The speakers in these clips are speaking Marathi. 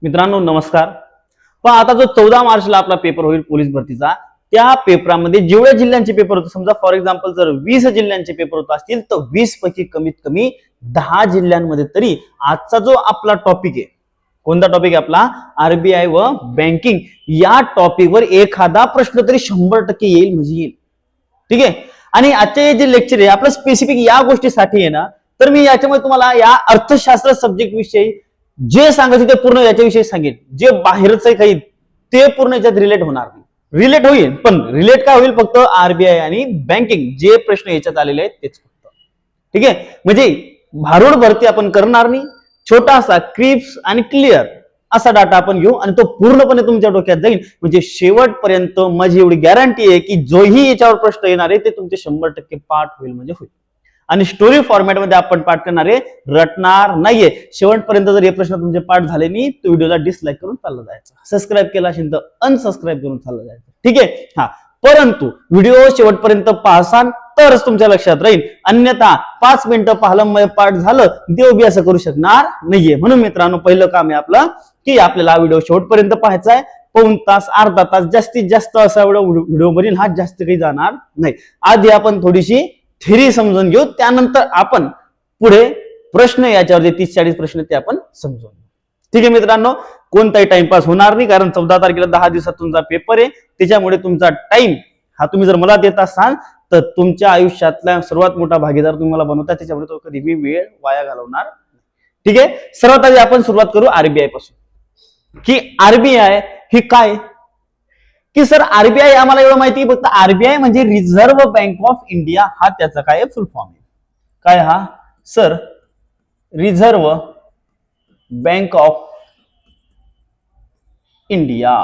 मित्रांनो नमस्कार. पण आता जो 14 मार्चला आपला पेपर होईल पोलीस भरतीचा, त्या पेपरामध्ये जेवढ्या जिल्ह्यांचे पेपर होते, समजा फॉर एक्झाम्पल जर 20 जिल्ह्यांचे पेपर होत असतील तर 20 पैकी कमीत कमी 10 जिल्ह्यांमध्ये तरी आजचा जो आपला टॉपिक आहे, कोणता टॉपिक आहे आपला, आरबीआय व बँकिंग, या टॉपिकवर एखादा प्रश्न तरी 100% येईल म्हणजे येईल. ठीक आहे. आणि आजचे जे लेक्चर आहे आपलं स्पेसिफिक या गोष्टीसाठी आहे ना, तर मी याच्यामध्ये तुम्हाला या अर्थशास्त्र सब्जेक्ट विषयी जे सांगायचे ते पूर्ण याच्याविषयी सांगेन. जे बाहेरच काही ते पूर्ण याच्यात रिलेट होणार नाही. रिलेट होईल, पण रिलेट काय होईल, फक्त आरबीआय आणि बँकिंग जे प्रश्न याच्यात आलेले आहेत तेच फक्त. ठीक आहे. म्हणजे भारूड भरती आपण करणार नाही, छोटासा क्रिप्स आणि क्लिअर असा डाटा आपण घेऊ आणि तो पूर्णपणे तुमच्या डोक्यात जाईल. म्हणजे शेवटपर्यंत माझी एवढी गॅरंटी आहे की जोही याच्यावर प्रश्न येणार आहे ते तुमचे 100% पाठ होईल म्हणजे होईल. आणि स्टोरी फॉर्मॅट मध्ये आपण पाठ करणारे रटणार नाहीये. शेवटपर्यंत जर हे प्रश्न तुमचे पाठ झाले नाही तर व्हिडिओला डिसलाईक करून चाललं जायचं. सबस्क्राईब केला असेल तर अनसबस्क्राईब करून चाललं जायचं. ठीक आहे. हा, परंतु व्हिडिओ शेवटपर्यंत पाहसान तरच तुमच्या लक्षात राहील. अन्यथा 5 मिनिटं पाहिलं पाठ झालं देव बी असं करू शकणार नाहीये. म्हणून मित्रांनो पहिलं काम आहे आपलं की आपल्याला व्हिडिओ शेवटपर्यंत पाहायचा आहे. पाऊण तास अर्धा तास जास्तीत जास्त असा व्हिडिओ बनेल, हा जास्त काही जाणार नाही. आधी आपण थोडीशी थेरी समजून घेऊ, त्यानंतर आपण पुढे प्रश्न याच्यावर जे 30-40 प्रश्न ते आपण समजून घेऊ. ठीक आहे मित्रांनो, कोणताही टाइमपास होणार नाही, कारण 14 तारखेला 10 दिवसात तुमचा पेपर आहे. त्याच्यामुळे तुमचा टाइम हा तुम्ही जर मला देत असाल तर तुमच्या आयुष्यातला सर्वात मोठा भागीदार तुम्ही मला बनवता, त्याच्यामुळे तो कधी मी वेळ वाया घालवणार. ठीक आहे. सर्वात आधी आपण सुरुवात करू आरबीआय पासून. की आरबीआय ही काय, की सर आरबीआय आम्हाला एवढं माहिती आहे, फक्त आरबीआय म्हणजे रिझर्व्ह बँक ऑफ इंडिया, हा त्याचा काय फुल फॉर्म आहे. काय हा sir, reserve bank of India.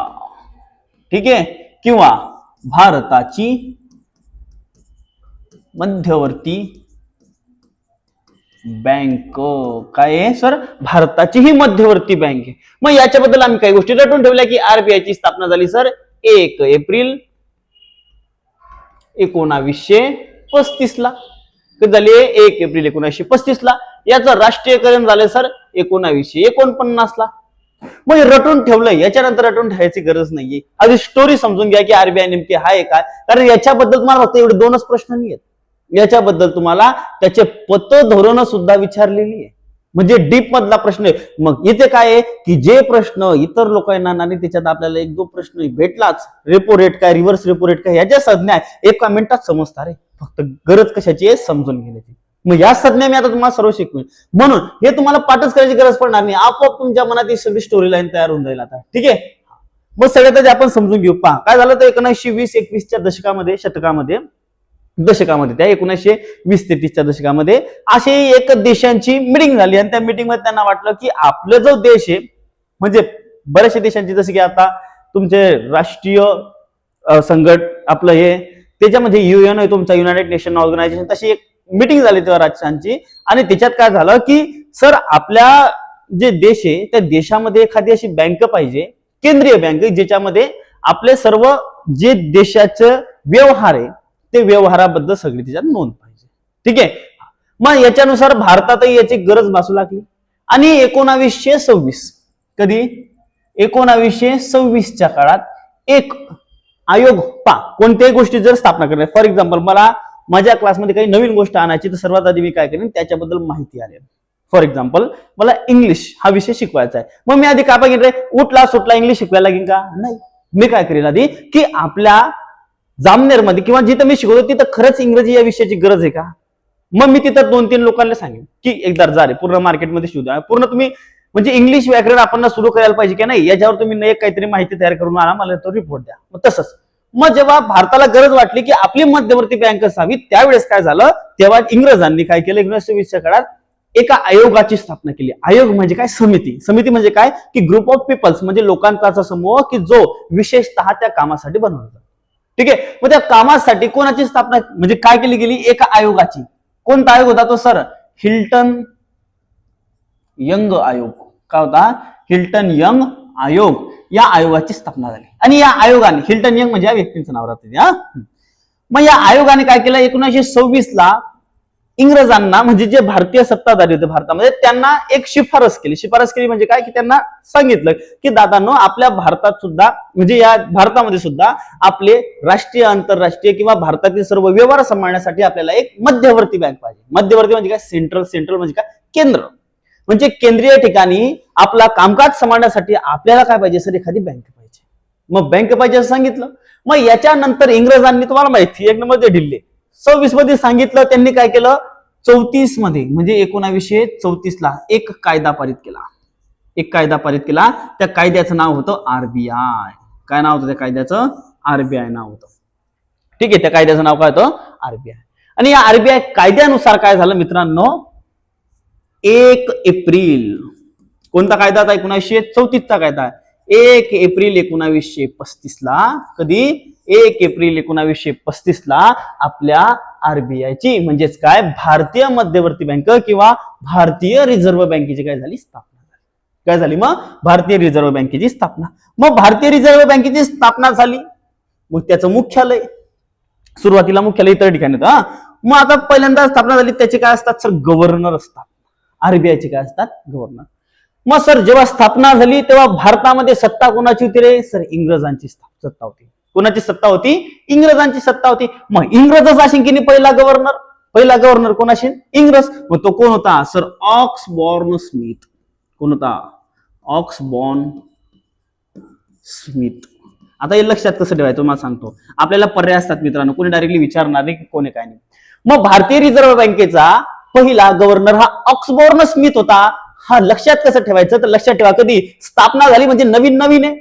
ठीक आहे. किंवा भारताची मध्यवर्ती बँक. काय आहे सर, भारताची ही मध्यवर्ती बँक आहे. मग याच्याबद्दल आम्ही काही गोष्टी रटून ठेवल्या की आरबीआयची स्थापना झाली सर 1 एप्रिल 1935 ला. कधी झाली, 1 एप्रिल 1935 ला. याचं राष्ट्रीयकरण झालं सर 1949 ला. म्हणजे रटून ठेवलंय, याच्यानंतर रटून ठेवायची गरज नाहीये. आधी स्टोरी समजून घ्या की आरबीआय नेमके आहे काय, कारण याच्याबद्दल तुम्हाला फक्त एवढे 2च प्रश्न नाही आहेत. याच्याबद्दल तुम्हाला त्याचे पतधोरण सुद्धा विचारलेली आहे, म्हणजे डीप मधला प्रश्न आहे. मग इथे काय आहे की जे प्रश्न इतर लोकांना नाही त्याच्यात आपल्याला 1-2 प्रश्न भेटलाच. रेपो रेट काय, रिव्हर्स रेपो रेट काय, याच्या संज्ञा एका मिनिटात समजतात रे. फक्त गरज कशाची आहे, समजून घेण्याची. मग या संज्ञा मी आता तुम्हाला सर्व शिकवेन, म्हणून हे तुम्हाला पाठच करायची गरज पडणार नाही. आपोआप तुमच्या मनात ही सगळी स्टोरी लाईन तयार होऊन जाईल आता. ठीक आहे. मग सगळ्यात आधी आपण समजून घेऊ. पहा काय झालं तर 1920-21च्या दशकामध्ये त्या 1920 ते 30च्या दशकामध्ये अशी एक देशांची मिटिंग झाली आणि त्या मिटिंग मध्ये त्यांना वाटलं की आपला जो देश आहे, म्हणजे बऱ्याचशा देशांची, जसे की आता तुमचे राष्ट्रीय संघट आपलं हे, त्याच्यामध्ये युएन आहे तुमचा, युनायटेड नेशन ऑर्गनायझेशन, तशी एक मिटिंग झाली तेव्हा राष्ट्रांची. आणि त्याच्यात काय झालं की सर आपल्या जे देश आहे त्या देशामध्ये एखादी अशी बँक पाहिजे, केंद्रीय बँक, ज्याच्यामध्ये आपले सर्व जे देशाचं व्यवहार आहे ते व्यवहाराबद्दल सगळी त्याच्यात नोंद पाहिजे. ठीक आहे. मग याच्यानुसार भारतातही याची गरज भासू लागली आणि 1926 कधी 1926च्या काळात एक आयोग, कोणत्याही गोष्टी जर स्थापना करणार, फॉर एक्झाम्पल मला माझ्या क्लासमध्ये काही नवीन गोष्ट आणायची तर सर्वात आधी मी काय करेन, त्याच्याबद्दल माहिती आली. फॉर एक्झाम्पल मला इंग्लिश हा विषय शिकवायचा आहे, मग मी आधी काय बघितलं, उठला सुटला इंग्लिश शिकवायला लागेल का, नाही. मी काय करेन आधी की आपल्या जामनेरमध्ये किंवा जिथं मी शिकवतो तिथं खरंच इंग्रजी या विषयाची गरज आहे का, मग मी तिथं 2-3 लोकांना सांगेन की एकदा जा रे पूर्ण मार्केटमध्ये शोधा, पूर्ण तुम्ही म्हणजे इंग्लिश व्याकरण आपण सुरू करायला पाहिजे की नाही, याच्यावर तुम्ही एक काहीतरी माहिती तयार करून आणा, मला तो रिपोर्ट द्या. मग तसंच मग जेव्हा भारताला गरज वाटली की आपली मध्यवर्ती बँक असावी, त्यावेळेस काय झालं, तेव्हा इंग्रजांनी काय केलं, 1920च्या काळात एका आयोगाची स्थापना केली. आयोग म्हणजे काय, समिती. समिती म्हणजे काय की ग्रुप ऑफ पीपल्स, म्हणजे लोकांचा समूह की जो विशेषतः त्या कामासाठी बनवला. ठीक आहे. मग त्या कामासाठी कोणाची स्थापना म्हणजे काय केली गेली, एका आयोगाची. कोणता आयोग होता तो सर, हिल्टन यंग आयोग. काय होता, हिल्टन यंग आयोग. या आयोगाची स्थापना झाली आणि या आयोगाने, हिल्टन यंग म्हणजे या व्यक्तीचं नाव राहते. मग या आयोगाने काय केलं, 1926 ला इंग्रजांना म्हणजे जे भारतीय सत्ताधारी होते भारतामध्ये त्यांना एक शिफारस केली म्हणजे काय की त्यांना सांगितलं की दादांनो आपल्या भारतात सुद्धा म्हणजे या भारतामध्ये सुद्धा आपले राष्ट्रीय आंतरराष्ट्रीय किंवा भारतातील सर्व व्यवहार सांभाळण्यासाठी आपल्याला एक मध्यवर्ती बँक पाहिजे. मध्यवर्ती म्हणजे काय सेंट्रल म्हणजे काय केंद्र म्हणजे केंद्रीय ठिकाणी आपला कामकाज सांभाळण्यासाठी आपल्याला काय पाहिजे सर एखादी बँक पाहिजे. मग बँक पाहिजे असं सांगितलं. मग याच्यानंतर इंग्रजांनी तुम्हाला माहिती एक नंबर ढिल्ले 26 मध्ये सांगितलं त्यांनी काय केलं 34 मध्ये म्हणजे 1934 ला एक कायदा पारित केला. त्या कायद्याचं नाव होतं आरबीआय. काय नाव होतं त्या कायद्याचं? आरबीआय नाव होतं. ठीक आहे त्या कायद्याचं नाव काय होतं? आरबीआय. आणि या आरबीआय कायद्यानुसार काय झालं मित्रांनो 1 एप्रिल कोणता कायदा होता 1934 चा कायदा 1 एप्रिल 1935 ला कधी 1 एप्रिल 1935 ला आपल्या आरबीआयची म्हणजेच काय भारतीय मध्यवर्ती बँक किंवा भारतीय रिझर्व्ह बँकेची काय झाली मग भारतीय रिझर्व्ह बँकेची स्थापना. मग भारतीय रिझर्व्ह बँकेची स्थापना झाली मग त्याचं मुख्यालय सुरुवातीला मुख्यालय इतर ठिकाणी होतं. मग आता पहिल्यांदा स्थापना झाली त्याचे काय असतात सर गव्हर्नर असतात. आरबीआयचे काय असतात गव्हर्नर. मग सर जेव्हा स्थापना झाली तेव्हा भारतामध्ये सत्ता कोणाची होती रे सर इंग्रजांची सत्ता होती. कोणाची सत्ता होती? इंग्रजांची सत्ता होती. मग इंग्रजच असेल की नाही पहिला गव्हर्नर कोण असेल? इंग्रज. मग तो कोण होता सर ऑक्सबॉर्न स्मिथ. कोण होता? ऑक्सबॉर्न स्मिथ. आता हे लक्षात कसं ठेवायचं तुम्हाला सांगतो. आपल्याला पर्याय असतात मित्रांनो कोणी डायरेक्टली विचारणार नाही की कोणी काय नाही. मग भारतीय रिझर्व्ह बँकेचा पहिला गव्हर्नर हा ऑक्सबॉर्न स्मिथ होता. हा लक्षात कसं ठेवायचं तर लक्षात ठेवा कधी स्थापना झाली म्हणजे नवीन आहे.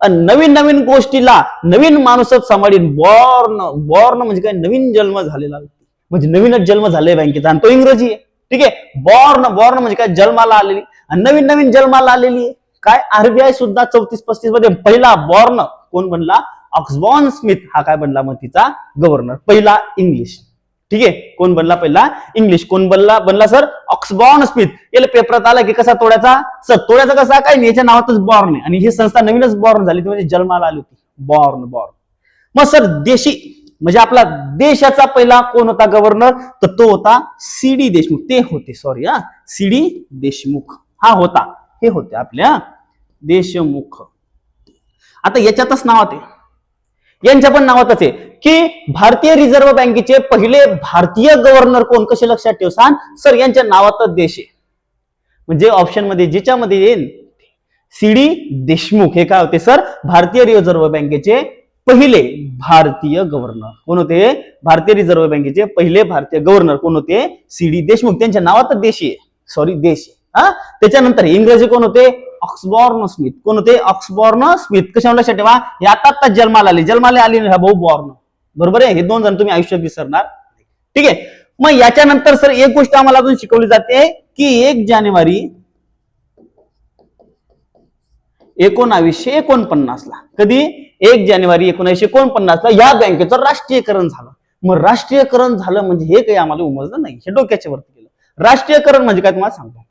नवीन गोष्टीला नवीन माणूसच सांभाळीन. बॉर्न म्हणजे काय नवीन जन्म झालेला म्हणजे नवीनच जन्म झाले बँकेचा आणि तो इंग्रजी आहे. ठीक आहे बॉर्न म्हणजे काय जन्माला आलेली आणि नवीन जन्माला आलेली आहे. काय आरबीआय सुद्धा 34-35 मध्ये पहिला बॉर्न कोण बनला? ऑक्सबॉर्न स्मिथ हा काय बनला मग तिचा गव्हर्नर पहिला इंग्लिश. ठीक आहे कोण बनला पहिला इंग्लिश. कोण बनला सर ऑक्सबॉर्न स्मिथ. याला पेपरात आला की कसा तोडायचा सर तोडायचा कसा काय नाही याच्या नावातच बॉर्न आहे आणि ही संस्था नवीनच बॉर्न झाली म्हणजे जन्माला आली होती बॉर्न. मग सर देशी म्हणजे आपला देशाचा पहिला कोण होता गव्हर्नर तर तो होता सीडी देशमुख. ते होते सॉरी सीडी देशमुख हे होते आपल्या देशमुख. आता याच्यातच नावात आहे यांच्या पण नावातच आहे की भारतीय रिझर्व्ह बँकेचे पहिले भारतीय गव्हर्नर कोण कसे लक्षात ठेव सांग सर यांच्या नावातच देश आहे. म्हणजे ऑप्शन मध्ये ज्याच्यामध्ये येईल सीडी देशमुख हे काय होते सर भारतीय रिझर्व्ह बँकेचे पहिले भारतीय गव्हर्नर कोण होते? भारतीय रिझर्व्ह बँकेचे पहिले भारतीय गव्हर्नर कोण होते? सीडी देशमुख. त्यांच्या नावातच देश आहे. त्याच्यानंतर इंग्रजी कोण होते? ऑक्सबॉर्न स्मिथ. कोण होते? ऑक्सबॉर्न स्मिथ. कशाला लक्षात ठेवा हे आता जन्माला आली भाऊ बॉर्न. बरोबर आहे. हे दोन जण तुम्ही आयुष्यात विसरणार. ठीक आहे मग याच्यानंतर सर एक गोष्ट आम्हाला अजून शिकवली जाते की 1 जानेवारी 1949 ला कधी 1 जानेवारी 1949 ला या बँकेचं राष्ट्रीयकरण झालं. मग राष्ट्रीयकरण झालं म्हणजे हे काही आम्हाला उमजलं नाही हे डोक्याच्या वरती केलं. राष्ट्रीयकरण म्हणजे काय तुम्हाला सांगतो.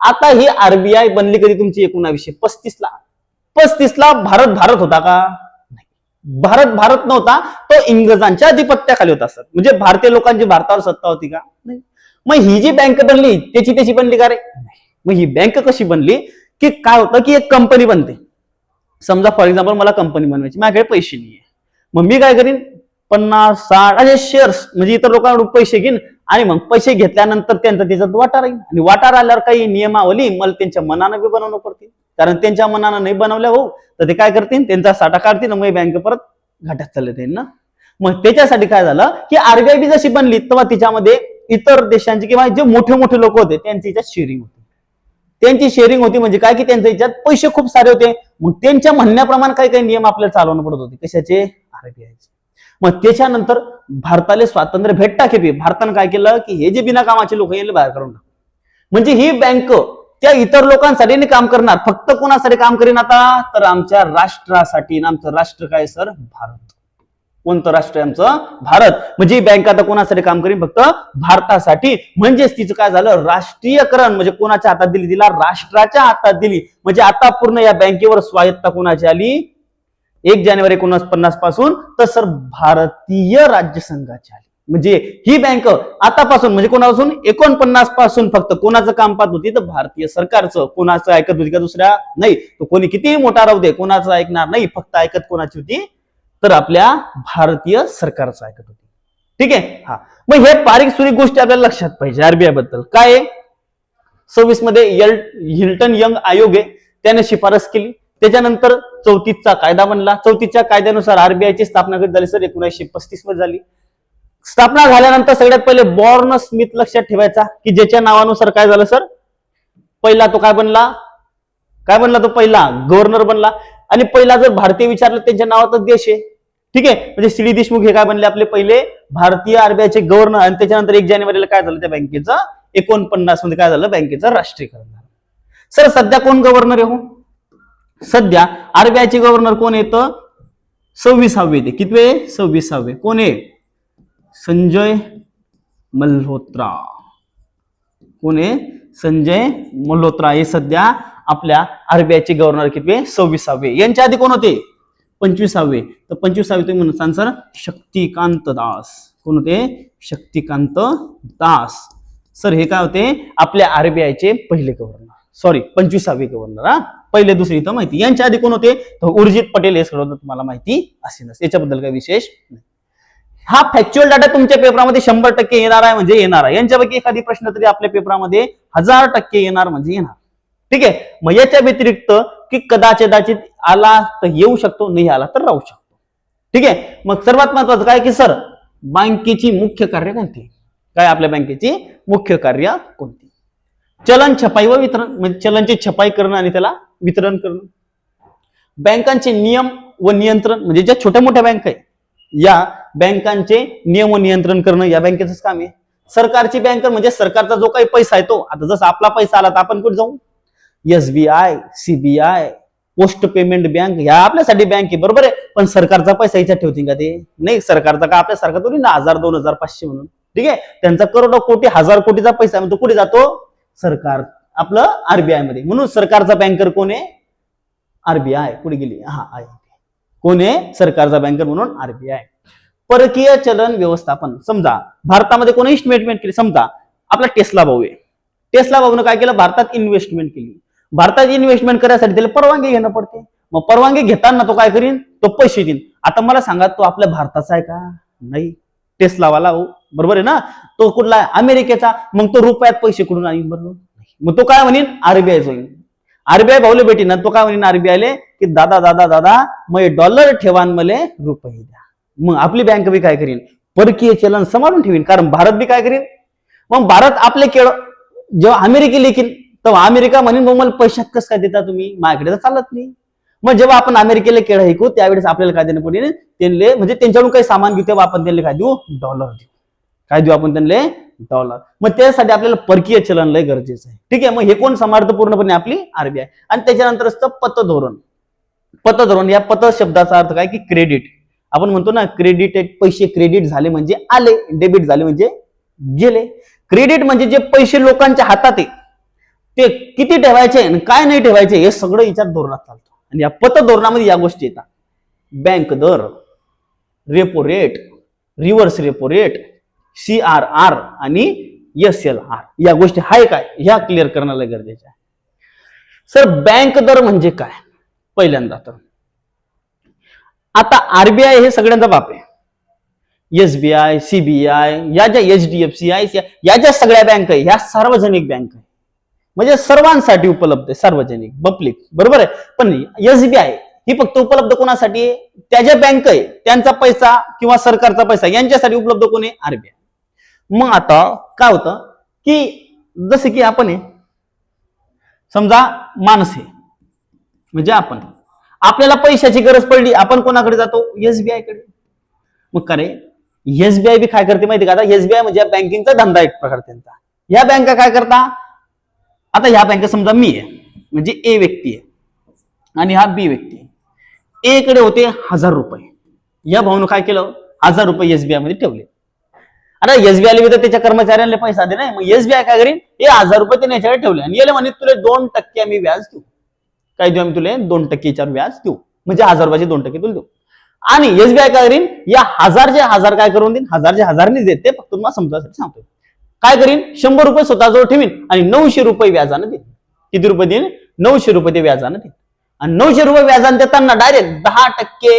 आता ही आरबीआय बनली कधी तुमची 1935 ला. 35 ला भारत होता का? भारत नव्हता. तो इंग्रजांच्या अधिपत्याखाली होता सर. म्हणजे भारतीय लोकांची भारतावर सत्ता होती का? नाही. मग ही जी बँक बनली त्याची बनली का रे? मग ही बँक कशी बनली की काय होतं की एक कंपनी बनते. समजा फॉर एक्झाम्पल मला कंपनी बनवायची माझ्याकडे पैसे नाहीये. मग मी काय करीन 50-60 असे शेअर्स म्हणजे इतर लोकांकडून पैसे घेईन आणि मग पैसे घेतल्यानंतर त्यांचा त्याच्यात वाटा राहील आणि वाटा आल्यावर काही नियमावली मला त्यांच्या मनानं बी बनवणं पडतील. कारण त्यांच्या मनानं नाही बनवल्या हो तर ते काय करतील त्यांचा साठा काढतील मग बँक परत घाटात चालले जाईल ना. मग त्याच्यासाठी काय झालं की आरबीआय बी जशी बनली तेव्हा तिच्यामध्ये इतर देशांचे किंवा जे मोठे लोक होते त्यांची याच्यात शेअरिंग होती. त्यांची शेअरिंग होती म्हणजे काय की त्यांच्या याच्यात पैसे खूप सारे होते. मग त्यांच्या म्हणण्याप्रमाणे काही नियम आपल्याला चालवणं पडत होते. कशाचे? आरबीआयचे. मग त्याच्यानंतर भारताला स्वातंत्र्य भेटता खेपी भारतानं काय केलं की हे जे बिना कामाचे लोक यांना बाहेर काढून टाकले. म्हणजे ही बँक त्या इतर लोकांसाठी नाही काम करणार फक्त कोणासाठी काम करीन आता तर आमच्या राष्ट्रासाठी. आमचं राष्ट्र काय सर? भारत. कोणतं राष्ट्र आहे आमचं? भारत. म्हणजे ही बँक आता कोणासाठी काम करीन? फक्त भारतासाठी. म्हणजेच तिचं काय झालं राष्ट्रीयकरण म्हणजे कोणाच्या हातात दिली? तिला राष्ट्राच्या हातात दिली. म्हणजे आता पूर्ण या बँकेवर स्वायत्ता कोणाची आली? 1 जानेवारी 1950 पासून तर सर भारतीय राज्यसंघाची आली. म्हणजे ही बँक आतापासून म्हणजे कोणापासून 49 पासून फक्त कोणाचं काम पाहत होती तर भारतीय सरकारचं. कोणाचं ऐकत होती का दुसऱ्या? नाही. तो कोणी कितीही मोठा राहू दे कोणाचं ऐकणार नाही, फक्त ऐकत कोणाची होती तर आपल्या भारतीय सरकारचं ऐकत होती. ठीक आहे. हा मग हे बारीक सुरीक गोष्टी आपल्याला लक्षात पाहिजे आरबीआय बद्दल. काय 26 मध्ये हिल्टन यंग आयोग आहे त्याने शिफारस केली. त्याच्यानंतर 34चा कायदा बनला. 34च्या कायद्यानुसार आरबीआयची स्थापना कधी झाली सर? 1935 मध्ये झाली. स्थापना झाल्यानंतर सगळ्यात पहिले बॉर्न स्मिथ लक्षात ठेवायचा की ज्याच्या नावानुसार काय झालं सर? पहिला तो काय बनला? तो पहिला गव्हर्नर बनला. आणि पहिला जर भारतीय विचारलं त्यांच्या नावातच देश आहे. ठीक आहे. म्हणजे सी डी देशमुख हे काय बनले आपले पहिले भारतीय आरबीआयचे गव्हर्नर. आणि त्याच्यानंतर 1 जानेवारीला काय झालं त्या बँकेचं? 49 मध्ये काय झालं? बँकेचं राष्ट्रीयकरण झालं. सर सध्या कोण गव्हर्नर आहे? सध्या आरबीआयचे गव्हर्नर कोण येतं? 26वे ते कितवे? 26वे. कोण आहे? संजय मल्होत्रा. कोण आहे? संजय मल्होत्रा हे सध्या आपल्या आरबीआयचे गव्हर्नर कितवे? 26वे. यांच्या आधी कोण होते? 25वे. तर 25वे तुम्ही म्हणसान सर शक्तिकांत दास. कोण होते? शक्तिकांत दास. सर हे काय होते? आपल्या आरबीआयचे पहिले गव्हर्नर. Sorry 25वे governor. हा पहिले दुसरे इथं माहिती. यांच्या आधी कोण होते? उर्जित पटेल हे सगळं तुम्हाला माहिती असेलच, याच्याबद्दल काही विशेष नाही. हा फॅक्च्युअल डाटा तुमच्या पेपरामध्ये 100% येणार आहे म्हणजे येणार आहे. यांच्यापैकी एखादी प्रश्न तरी आपल्या पेपरामध्ये 1000% येणार म्हणजे येणार. ठीक आहे. मग याच्या व्यतिरिक्त की कदाचित आला तर येऊ शकतो, नाही आला तर राहू शकतो. ठीक आहे. मग सर्वात महत्वाचं काय की सर बँकेची मुख्य कार्य कोणती? काय आपल्या बँकेची मुख्य कार्य कोणती? चलन छपाई व वितरण, म्हणजे चलनची छपाई करणं आणि त्याला वितरण करणं. बँकांचे नियम व नियंत्रण, म्हणजे ज्या छोट्या मोठ्या बँक आहे या बँकांचे नियम व नियंत्रण करणं या बँकेचंच काम आहे. सरकारची बँक म्हणजे सरकारचा जो काही पैसा आहे तो, आता जसा आपला पैसा आला तर आपण कुठे जाऊ? SBI, CBI, post payment bank ह्या आपल्यासाठी बँक आहे, बरोबर आहे. पण सरकारचा पैसा याच्यात ठेवतील का ते? नाही. सरकारचा का आपल्यासारखा थोडी ना 1000, 2000, 500 म्हणून. ठीक आहे. त्यांचा करोडो कोटी, 1000 कोटीचा पैसा तो कुठे जातो? सरकार आपलं आरबीआय मध्ये. म्हणून सरकारचा बँकर कोण आहे? आरबीआय. कुठे गेली? हा आहे. कोण आहे? सरकारचा बँकर म्हणून आरबीआय. परकीय चलन व्यवस्थापन. समजा भारतामध्ये कोणी इन्व्हेस्टमेंट केली, समजा आपला टेस्ला भाऊ आहे. टेस्ला भाऊनं काय केलं? भारतात इन्व्हेस्टमेंट केली. भारतात इन्व्हेस्टमेंट करायसाठी त्याला परवानगी घेणं पडते. मग परवानगी घेताना तो काय करीन? तो पैसे देईन. आता मला सांगा तो आपल्या भारताचा आहे का? नाही. टेस्लावाला हो, बरोबर आहे ना. तो कुठला आहे? अमेरिकेचा. मग तो रुपयात पैसे कुठून आणीन? बरोबर. मग तो काय म्हणेन? आरबीआय होईल. आरबीआय भाऊले भेटी ना, तो काय म्हणेन आरबीआयले की दादा मग डॉलर ठेवान मले रुपये द्या. मग आपली बँक बी काय करीन? परकीय चलन सांभाळून ठेवीन. कारण भारत बी काय करीन? मग भारत आपले केळ जेव्हा अमेरिकेला येईल तेव्हा अमेरिका म्हणेन मग मला पैशात कसं काय देता तुम्ही? माझ्याकडे तर चालत नाही. मग जेव्हा आपण अमेरिकेला केळं ऐकू त्यावेळेस आपल्याला काय देणं पडेल? त्यांना म्हणजे त्यांच्याकडून काही सामान घेऊ तेव्हा आपण त्यांना काय देऊ? डॉलर देऊ. काय देऊ आपण त्यांना? डॉलर. मग त्यासाठी आपल्याला परकीय चलन लय गरजेचं आहे. ठीक आहे. मग हे कोण सांभाळतं? पूर्णपणे आपली आरबीआय. आणि त्याच्यानंतर असतं पतधोरण. पतधोरण या पत शब्दाचा अर्थ काय की क्रेडिट. आपण म्हणतो ना क्रेडिट, पैसे क्रेडिट झाले म्हणजे आले, डेबिट झाले म्हणजे गेले. क्रेडिट म्हणजे जे पैसे लोकांच्या हातात आहे ते किती ठेवायचे आणि काय नाही ठेवायचे हे सगळं याच्यात धोरणात चालतं. आणि या पतधोरणामध्ये या गोष्टी येतात. बँक दर, repo rate, reverse repo rate, CRR आणि SLR या गोष्टी हाय काय ह्या क्लिअर करणं गरजेचं आहे. सर बँक दर म्हणजे काय? पहिल्यांदा तर आता आरबीआय हे सगळ्यांचा बाप आहे. SBI, CBI या ज्या HDFC या ज्या सगळ्या बँक आहे ह्या सार्वजनिक बँक आहे, म्हणजे सर्वांसाठी उपलब्ध आहे, सार्वजनिक पब्लिक, बरोबर आहे. पण SBI ही फक्त उपलब्ध कोणासाठी आहे? त्या ज्या बँक आहे त्यांचा पैसा किंवा सरकारचा पैसा यांच्यासाठी उपलब्ध कोण आहे? आरबीआय. मग आता काय होतं की जसे की आपण आहे समजा माणूस आहे म्हणजे आपण, आपल्याला पैशाची गरज पडली आपण कोणाकडे जातो? SBI कडे. मग का रे SBI बी काय करते माहिती का? आता SBI म्हणजे बँकिंगचा धंदा एक प्रकार त्यांचा. या बँका काय करता? आता ह्या बँका समजा मी आहे म्हणजे ए व्यक्ती आहे आणि हा बी व्यक्ती आहे. ए कडे होते 1000 रुपये. या भाऊनं काय केलं? 1000 रुपये SBI मध्ये ठेवले. आता SBI ला तर त्याच्या कर्मचाऱ्यांना पैसा दे नाही. मग SBI काय करीन? हे 1000 रुपये त्याने याच्याकडे ठेवले आणि याला म्हणे तुला 2% आम्ही व्याज देऊ. काय देऊ आम्ही तुला? 2% व्याज देऊ. म्हणजे 1000 रुपयाचे 2% तुला देऊ. आणि एसबीआय काय करीन, या हजारचे हजार काय करून देईन, हजारचे हजारनी देते, फक्त तुम्हाला समजायसाठी सांगतोय. काय करीन, 100 रुपये स्वतःजवळ ठेवीन आणि 900 रुपये व्याजानं देईन. किती रुपये देईन, 900 रुपये ते व्याजानं देईन. आणि 900 रुपये व्याजानं देताना डायरेक्ट 10%,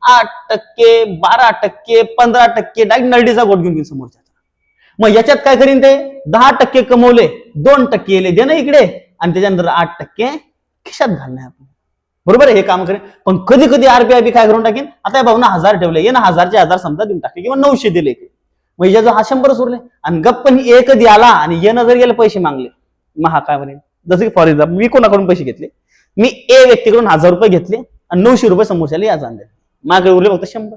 8%, 12%, 15% डायरेक्ट नरडीचा गोट घेऊन समोरच्या. मग याच्यात काय करीन, ते 10% कमवले, 2% येले दे ना इकडे, आणि त्याच्यानंतर 8% खिशात घालणे आपण. बरोबर आहे, हे काम करेन. पण कधी कधी आरबीआय बी काय करून टाकेन, आता भाऊना 1000 ठेवले, ये ना 1000चे 1000 समजा देऊन टाकले किंवा 900 दिले, मग याच्या हा 100 उरले. आणि गप्पन एक कधी आला आणि येणं जर गेलं पैसे मागले, मग हा काय म्हणेल, जसं की फॉर एक्झाम्पल मी कोणाकडून पैसे घेतले, मी ए व्यक्तीकडून 1000 रुपये घेतले आणि 900 रुपये समोरच्याला याच आणले, मागे उरले फक्त 100.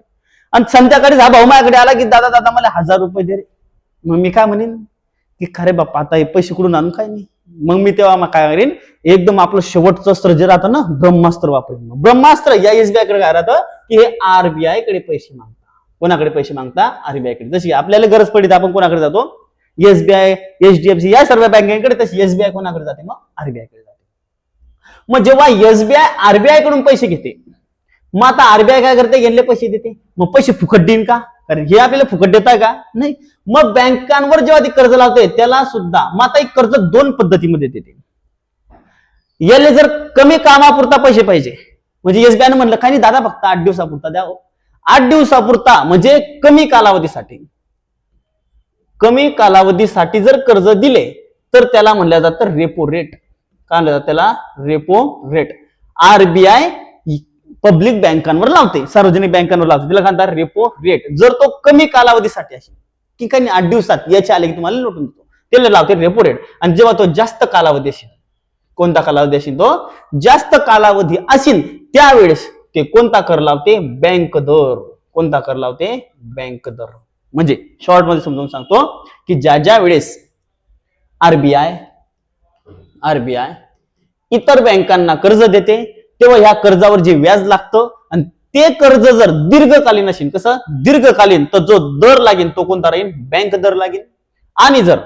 आणि संध्याकाळी हा भाऊ माझ्याकडे आला की दादा दादा मला 1000 रुपये दे रे. मग मी काय म्हणेन की खरे बाप्पा आता हे पैसे कुठून आणून काय नाही. मग मी तेव्हा मग काय करेन, एकदम आपलं शेवटचं अस्त्र जे राहतं ना, ब्रह्मास्त्र वापरेन. ब्रह्मास्त्र या एसबीआय कडे काय राहतं की हे आरबीआय कडे पैसे मागता. कोणाकडे पैसे मागता, आरबीआय कडे. जशी आपल्याला गरज पडली तर आपण कोणाकडे जातो, एसबीआय, एचडीएफसी या सर्व बँकेकडे. तशी एसबीआय कोणाकडे जाते, मग आरबीआय कडे जाते. मग जेव्हा एसबीआय आरबीआय कडून पैसे घेते, मग आता आरबीआय काय करते, गेले पैसे देते. मग पैसे फुकट देईन का, कारण हे आपल्याला फुकट देताय का, नाही. मग बँकांवर जेव्हा ती कर्ज लावते त्याला सुद्धा मग आता एक कर्ज 2 पद्धतीमध्ये देते. याला जर कमी कामापुरता पैसे पाहिजे, म्हणजे एसबीआयने म्हणलं काही नाही दादा फक्त 8 दिवसापुरता द्या. 8 दिवसापुरता म्हणजे कमी कालावधीसाठी, कमी कालावधीसाठी जर कर्ज दिले तर त्याला म्हणलं जातं रेपो रेट. काय म्हणलं जातं त्याला, रेपो रेट. आरबीआय पब्लिक बँकांवर लावते, सार्वजनिक बँकांवर लावते, तिला काय म्हणतात रेपो रेट. जर तो कमी कालावधीसाठी असेल की काही 8 दिवसात याचे आले की तुम्हाला लुटून देतो, त्याला लावते रेपो रेट. आणि जेव्हा तो जास्त कालावधी असेल, कोणता कालावधी असेल, तो जास्त कालावधी असेल त्यावेळेस ते कोणता कर लावते, बँक दर. कोणता कर लावते, बँक दर. म्हणजे शॉर्ट मध्ये समजावून सांगतो की ज्या वेळेस आरबीआय इतर बँकांना कर्ज देते तेव्हा ह्या कर्जावर जे व्याज लागतं आणि ते कर्ज जर दीर्घकालीन असेल, कसं दीर्घकालीन, तर जो दर लागेल तो कोणता राहील, बँक दर लागेल. आणि जर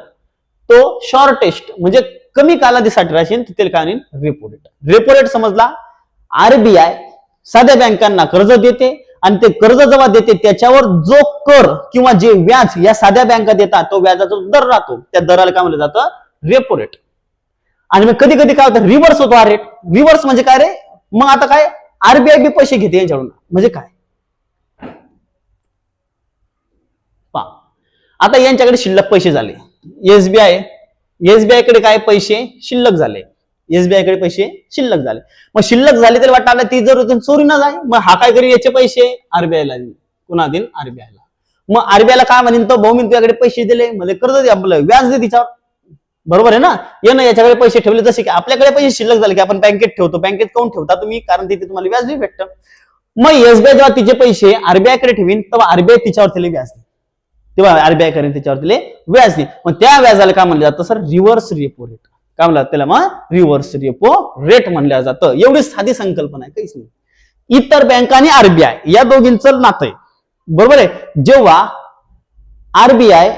तो शॉर्टेस्ट म्हणजे कमी कालावधीसाठी असेल तर त्याला काय, रेपो रेट. रेपो रेट समजला. आरबीआय साध्या बँकांना कर्ज देते आणि ते कर्ज जेव्हा देते त्याच्यावर जो कर किंवा जे व्याज या साध्या बँका देतात तो व्याजाचा दर राहतो, त्या दराला काय म्हणलं जातं, रेपो रेट. आणि मग कधी कधी काय होतं, रिव्हर्स होतो हा रेट. रिव्हर्स म्हणजे काय रे, मग आता काय आरबीआय बी पैसे घेते यांच्याकडून. म्हणजे काय, आता यांच्याकडे शिल्लक पैसे झाले, एसबीआय कडे काय पैसे शिल्लक झाले, एसबीआय कडे पैसे शिल्लक झाले. मग शिल्लक झाले तर वाटलं ती जर चोरी ना जाय, मग हा काय करेल, याचे पैसे आरबीआयला देईल. कुणा देईल, आरबीआयला. मग आरबीआयला काय म्हणेन, तो भाऊ मी तुझ्याकडे पैसे दिले, म्हणजे कर्ज दे, आपलं व्याज दे तिच्यावर. बरोबर आहे ना, ये ना याच्याकडे पैसे ठेवले, जसे की आपल्याकडे पैसे शिल्लक झाले की आपण बँकेत ठेवतो. बँकेत काऊन ठेवता तुम्ही, कारण तिथे तुम्हाला व्याज बी भेटतं. मग एसबीआय जेव्हा तिचे पैसे आरबीआय कडे ठेवीन तेव्हा आरबीआय तिच्यावर त्याला व्याज दे, तेव्हा आरबीआय करेन त्याच्यावर त्याला व्याज दे. मग त्या व्याजाला काय म्हणलं जातं, सर रिव्हर्स रेपो रेट. काय म्हणलं त्याला, मग रिव्हर्स रेपो रेट म्हणलं जातं. एवढी साधी संकल्पना आहे, काहीच नाही. इतर बँका आणि आरबीआय या दोघींचं नातं आहे. बरोबर आहे. जेव्हा आरबीआय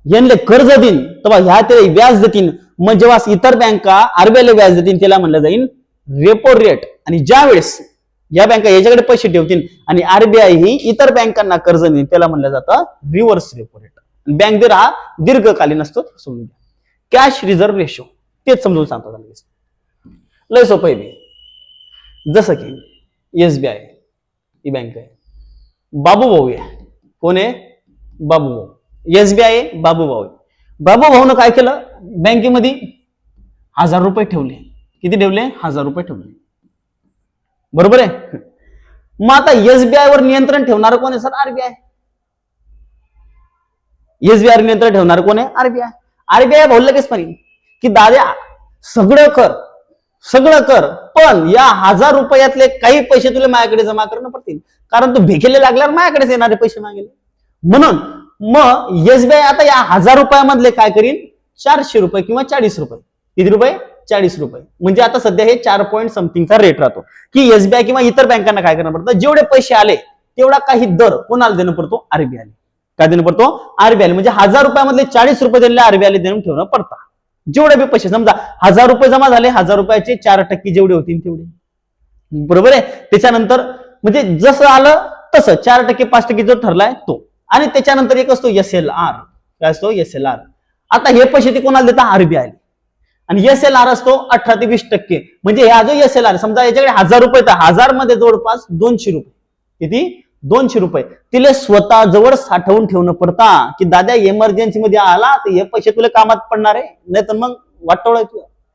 यांना कर्ज देईन तेव्हा ह्या त्याला व्याज देतील. मग जेव्हा इतर बँका आरबीआयला व्याज देतील त्याला म्हणलं जाईल रेपो रेट. आणि ज्या वेळेस या बँका याच्याकडे पैसे ठेवतील आणि आरबीआय ही इतर बँकांना कर्ज देईल त्याला म्हणलं जातं रिव्हर्स रेपो रेट. बँक दर हा दीर्घकालीन असतो, समजून घ्या. कॅश रिझर्व्ह रेशो तेच समजून सांगतो. लय सोपं आहे. जसं की एसबीआय ही बँक आहे, बाबूभाऊ आहे. कोण आहे, बाबूभाऊ. एसबीआय आहे, बाबूभाऊ आहे. बाबूभाऊनं काय केलं, बँकेमध्ये 1000 रुपये ठेवले. किती ठेवले, 1000 रुपये ठेवले. बरोबर आहे. मग आता एसबीआय वर नियंत्रण ठेवणार कोण आहे, सर आरबीआय. एसबीआय नियंत्रण ठेवणार कोण आहे, आरबीआय. आरबीआय बोललं लगेच पाहिजे की दादा सगळं कर पण या 1000 रुपयातले काही पैसे तुला माझ्याकडे जमा करणं पडतील, कारण तू भेकेले लागल्यावर माझ्याकडेच येणारे पैसे मागेल. म्हणून मग एसबीआय आता या 1000 रुपयामधले काय करीन, 400 रुपये किंवा 40 रुपये. किती रुपये, 40 रुपये. म्हणजे आता सध्या हे 4 पॉईंट समथिंगचा रेट राहतो की एसबीआय किंवा इतर बँकांना काय करणं पडतं, जेवढे पैसे आले तेवढा काही दर कोणाला देणं पडतो, आरबीआय. काय देणं पडतो, आरबीआय. म्हणजे 1000 रुपयामधले 40 रुपये दिलेले आरबीआय देणं ठेवणं पडतात. जेवढे बी पैसे, समजा 1000 रुपये जमा झाले, 1000 रुपयाचे 4% जेवढे होतील तेवढे. बरोबर आहे. त्याच्यानंतर म्हणजे जसं आलं तसं 4% 5% जो ठरलाय तो. आणि त्याच्यानंतर एक असतो SLR. काय असतो? SLR. आता हे पैसे ते कोणाला देतात? आरबीआय. आणि SLR असतो 18 ते 20%. म्हणजे हा जो SLR समजा याच्याकडे 1000 रुपये तर 1000 मध्ये जवळपास 200 रुपये. किती? 200 रुपये तिला स्वतः जवळ साठवून ठेवणं पडता की दादा इमर्जन्सी मध्ये आला तर हे पैसे तुला कामात पडणार आहे, नाही तर मग वाटोळ.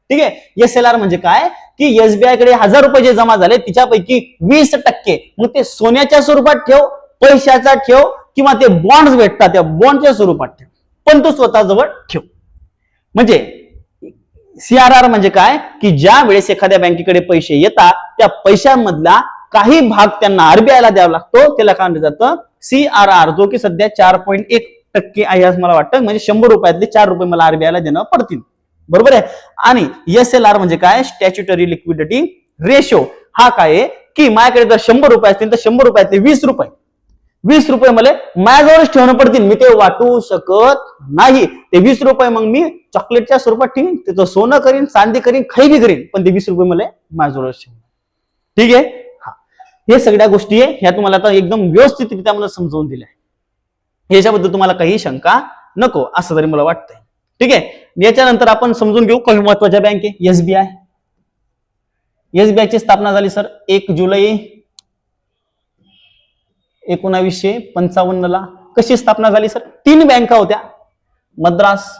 ठीक आहे. SLR म्हणजे काय की SBI कडे 1000 रुपये जे जमा झाले तिच्यापैकी 20% मग ते सोन्याच्या स्वरूपात ठेव, पैशाचा ठेव किंवा ते बॉन्ड्स भेटतात त्या बॉन्डच्या स्वरूपात ठेव, पण तो स्वतः जवळ ठेव. म्हणजे CRR म्हणजे काय की ज्या वेळेस एखाद्या बँकेकडे पैसे येतात त्या पैशांमधला काही भाग त्यांना आरबीआयला द्यावा लागतो, त्याला काय म्हटलं जातं? CRR, जो की सध्या 4.1% आहे असं मला वाटतं. म्हणजे 100 रुपयातले 4 रुपये मला आरबीआयला देणं पडतील. बरोबर आहे. आणि SLR म्हणजे काय? Statutory liquidity ratio. हा काय आहे की माझ्याकडे जर 100 रुपये असतील तर 100 रुपयातले 20 रुपये मला माझ्याजवळच ठेवणं पडतील, मी ते वाटू शकत नाही. ते 20 रुपये मग मी चॉकलेटच्या स्वरूपात ठेवीन, त्याचं सोनं करीन, चांदी करीन, काही बी करीन, पण ते 20 रुपये मला माझ्याजवळच ठेवून. ठीक आहे. हे सगळ्या गोष्टी आहे ह्या तुम्हाला आता एकदम व्यवस्थितरित्या मला समजावून दिल्या. याच्याबद्दल तुम्हाला काही शंका नको असं तरी मला वाटतंय. ठीक आहे. याच्यानंतर आपण समजून घेऊ काही महत्वाच्या बँके. SBI. SBI ची स्थापना झाली सर 1 जुलै 1955 ला. कशी स्थापना झाली सर? 3 बँका होत्या, मद्रास,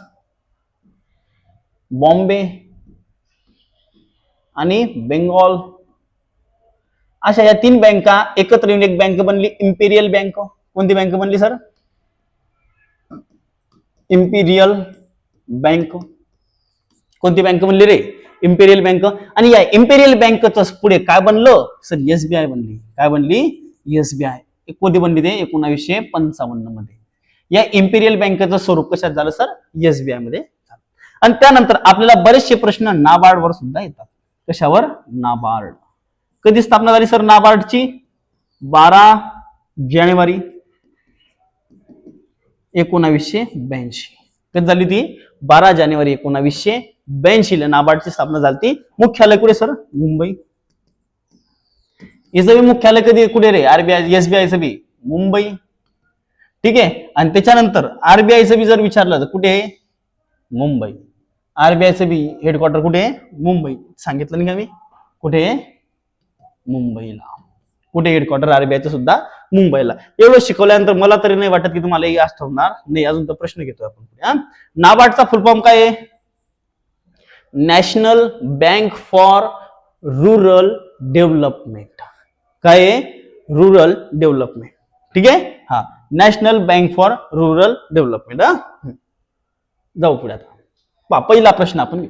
बॉम्बे आणि बेंगॉल. अशा या 3 बँका एकत्र येऊन एक बँक बनली, इम्पेरियल बँक. कोणती बँक बनली सर? Imperial bank. कोणती बँक बनली रे? Imperial bank. आणि या इम्पेरियल बँकच पुढे काय बनलं सर? SBI बनली. काय बनली? SBI. कधी बनली ते? 1955 मध्ये. या इम्पेरियल बँकेचं स्वरूप कशात झालं सर? SBI मध्ये. आणि त्यानंतर आपल्याला बरेचसे प्रश्न नाबार्ड वर सुद्धा येतात. कशावर? नाबार्ड. कधी स्थापना झाली सर नाबार्डची? 12 जानेवारी 1982. कधी झाली ती? 12 जानेवारी 1982 ला नाबार्डची स्थापना झाली. मुख्यालय कुठे सर? मुंबई. याचं बी मुख्यालय कधी कुठे रे? आरबीआय SBIचं बी मुंबई. ठीक आहे. आणि त्याच्यानंतर आरबीआयचं बी जर विचारलं तर कुठे आहे? मुंबई. आरबीआयचं बी हेडक्वार्टर कुठे आहे? मुंबई. सांगितलं नाही का मी? कुठे आहे? मुंबईला. कुठे हेडक्वार्टर आरबीआयचं सुद्धा? मुंबईला. एवढं शिकवल्यानंतर मला तरी नाही वाटत की तुम्हाला हे आठवणार नाही. अजून तर प्रश्न घेतोय आपण. नाबार्डचा फुल फॉर्म काय आहे? National bank for rural development. काय आहे? Rural development. ठीक आहे. हा, national bank for rural development. जाऊ पुढे आता. पहिला प्रश्न आपण घेऊ.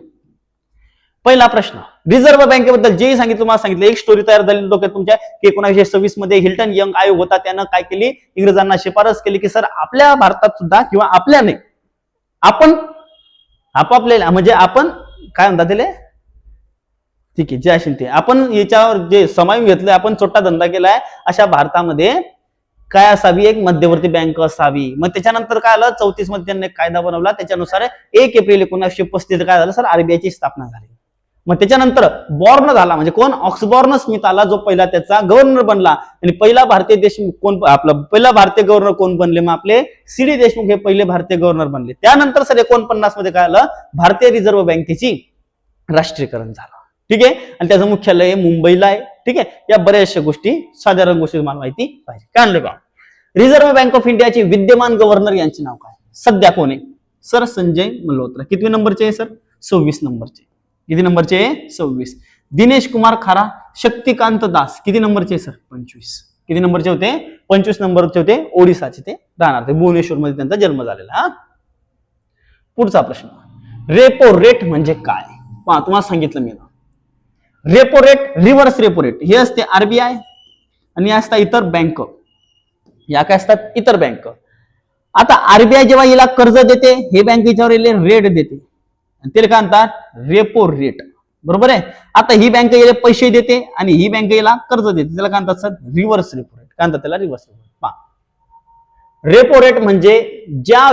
पहिला प्रश्न रिझर्व्ह बँकेबद्दल जे सांगितलं मला सांगितलं. एक स्टोरी तयार झाली डोक्यात तुमच्या की 1926 मध्ये हिल्टन यंग आयोग होता, त्यानं काय केली? इंग्रजांना शिफारस केली की सर आपल्या भारतात सुद्धा किंवा आपल्या नाही आपण आपापल्या म्हणजे आपण काय म्हणतात त्याला? ठीक आहे, जे असेल ते आपण याच्यावर जे समावेश घेतलंय, आपण छोटा धंदा केलाय. अशा भारतामध्ये काय असावी? एक मध्यवर्ती बँक असावी. मग त्याच्यानंतर काय आलं? 34 मध्ये त्यांनी कायदा बनवला. त्याच्यानुसार 1 एप्रिल 1935 काय झालं सर? आरबीआयची स्थापना झाली. मग त्याच्यानंतर बॉर्न झाला. म्हणजे कोण? ऑक्सबॉर्न स्मिथ आला, जो पहिला त्याचा गव्हर्नर बनला. आणि पहिला भारतीय देशमुख कोण? आपला पहिला भारतीय गव्हर्नर कोण बनले? मग आपले CD देशमुख हे पहिले भारतीय गव्हर्नर बनले. त्यानंतर सर 49 मध्ये काय आलं? भारतीय रिझर्व्ह बँकेची राष्ट्रीयकरण झालं. ठीक आहे. आणि त्याचं मुख्यालय मुंबईला आहे. ठीक आहे. या बऱ्याचशा गोष्टी, साधारण गोष्टी तुम्हाला माहिती पाहिजे. काय आणलं का? रिझर्व्ह बँक ऑफ इंडियाचे विद्यमान गव्हर्नर यांचे नाव काय? सध्या कोण आहे सर? संजय मल्होत्रा. किती नंबरचे आहे सर? 26 नंबरचे. किती नंबरचे? 26. दिनेश कुमार खारा, शक्तिकांत दास किती नंबरचे सर? 25. किती नंबरचे होते? 25 नंबरचे होते. ओडिसाचे ते राहणार, ते भुवनेश्वर मध्ये त्यांचा जन्म झालेला. हा, पुढचा प्रश्न. रेपो रेट म्हणजे काय? पहा, तुम्हाला सांगितलं मी. Repo rate, reverse repo rate हे असते आरबीआय आणि असतात इतर बँक. या काय असतात? इतर बँक. आता आरबीआय जेव्हा याला कर्ज देते, हे बँक याच्यावर रेट देते, त्याला काय म्हणतात? Repo rate. बरोबर आहे. आता ही बँक याला पैसे देते आणि ही बँक याला कर्ज देते, त्याला काय म्हणतात सर? Reverse repo rate. काय म्हणतात त्याला? Reverse repo rate. Repo rate म्हणजे ज्या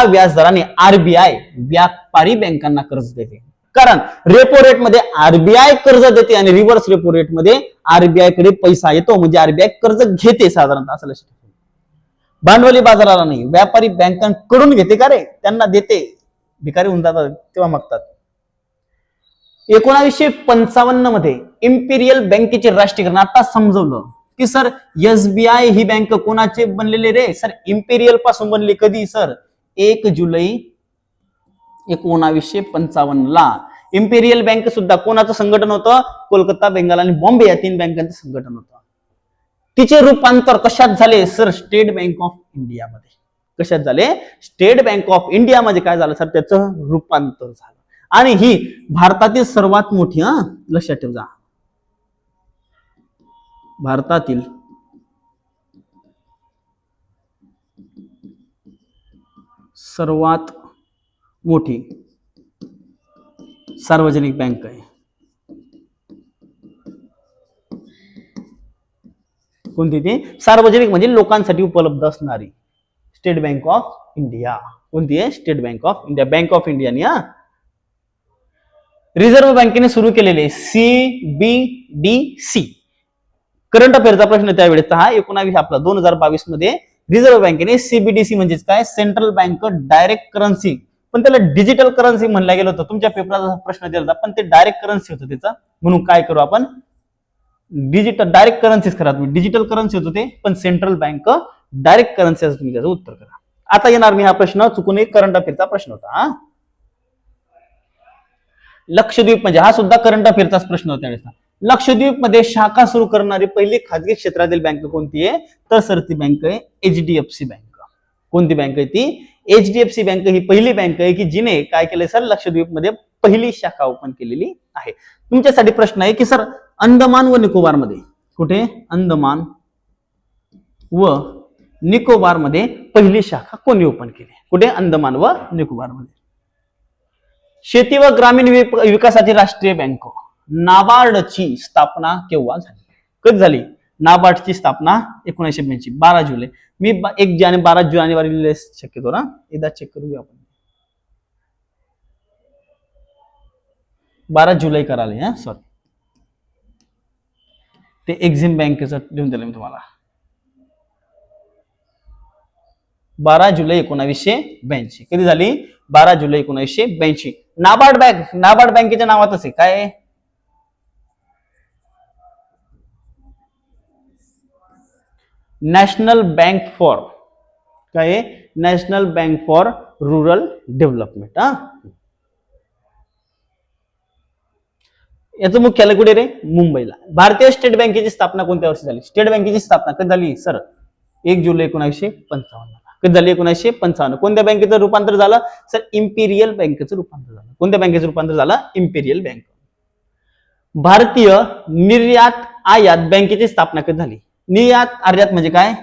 व्याजदराने आरबीआय व्यापारी बँकांना कर्ज देते कारण रेपो रेट मध्ये आरबीआय कर्ज देते आणि रिव्हर्स रेपो रेट मध्ये आरबीआय कडे पैसा येतो, म्हणजे आरबीआय कर्ज घेते साधारणतः असं लक्षात ठेवा. भांडवली बाजाराला नाही, व्यापारी बँकांकडून घेते का रे, त्यांना देते, भिकारी होऊन जातात तेव्हा मागतात. 1955 मध्ये इम्पिरियल बँकेचे राष्ट्रीयकरण. आता समजवलं की सर एसबीआय ही बँक कोणाचे बनलेले रे, सर इम्पेरियल पासून बनली. कधी सर 1 जुलै 1955 ला. इम्पेरियल बँक सुद्धा कोणाचं संघटन होतं, कोलकाता, बेंगाल आणि बॉम्बे या 3 बँकांचं संघटन होतं. तिचे रूपांतर कशात झाले sir, state Bank of India मध्ये. कशात झाले, स्टेट बँक ऑफ इंडिया मध्ये काय झालं सर, त्याचं रूपांतर झालं. आणि ही भारतातील सर्वात मोठी, लक्षात ठेवा, भारतातील सर्वात मोठी सार्वजनिक बँक आहे. कोणती ती, सार्वजनिक म्हणजे लोकांसाठी उपलब्ध असणारी, स्टेट बँक ऑफ इंडिया. कोणती आहे, State Bank of India. Bank of इंडियाने रिझर्व्ह बँकेने सुरू केलेले CBDC. करंट अफेअरचा प्रश्न त्यावेळेचा हा 2022 मध्ये रिझर्व्ह बँकेने CBDC म्हणजेच काय, सेंट्रल बँक डायरेक्ट करन्सी, पण त्याला डिजिटल करन्सी म्हणलं गेलं होतं. तुमच्या पेपराचा प्रश्न दिला होता, पण ते डायरेक्ट करन्सी होतं त्याचा. म्हणून काय करू आपण, डिजिटल डायरेक्ट करन्सीच करा तुम्ही. डिजिटल करन्सी होतं ते, पण सेंट्रल बँक डायरेक्ट करन्सी असं तुम्ही त्याचं उत्तर करा. आता येणार मी हा प्रश्न चुकून, एक करंट अफेअरचा प्रश्न होता. लक्षद्वीप म्हणजे, हा सुद्धा करंट अफेअरचाच प्रश्न होता त्यावेळेस. लक्षद्वीप मध्ये शाखा सुरू करणारी पहिली खाजगी क्षेत्रातील बँक कोणती आहे, तर सर ती बँक आहे HDFC बँक. कोणती बँक आहे ती, HDFC बँक ही पहिली बँक आहे की जिने काय केलंय सर, लक्षद्वीप मध्ये पहिली शाखा ओपन केलेली आहे. तुमच्यासाठी प्रश्न आहे की सर अंदमान व निकोबार मध्ये, कुठे, अंदमान व निकोबार मध्ये पहिली शाखा कोणी ओपन केली, कुठे, अंदमान व निकोबार मध्ये. शेती व ग्रामीण विकासाची राष्ट्रीय बँक नाबार्डची स्थापना केव्हा झाली, कधी झाली, नाबार्डची स्थापना 1982, 12 जुलै. मी 12 जानेवारी शक्यतो ना, एकदा चेक करूया आपण. 12 जुलै कराले, सॉरी, ते एक्झिम बँकेचं लिहून दिलं मी तुम्हाला. 12 जुलै 1982. कधी झाली, 12 जुलै 1982. नाबार्ड बँक, नाबार्ड बँकेच्या नावातच आहे काय, नॅशनल बँक फॉर, काय, national bank for rural development. याचं मुख्यालय कुठे रे, मुंबईला. भारतीय स्टेट बँकेची स्थापना कोणत्या वर्षी झाली, स्टेट बँकेची स्थापना कधी झाली सर, 1 जुलै 1955. कधी झाली, 1955. कोणत्या बँकेचं रूपांतर झालं सर, इम्पिरियल बँकेचं रूपांतर झालं. कोणत्या बँकेचं रूपांतर झालं, इम्पिरियल बँक. भारतीय निर्यात आयात बँकेची स्थापना कधी झाली, निर्यात आयात म्हणजे काय,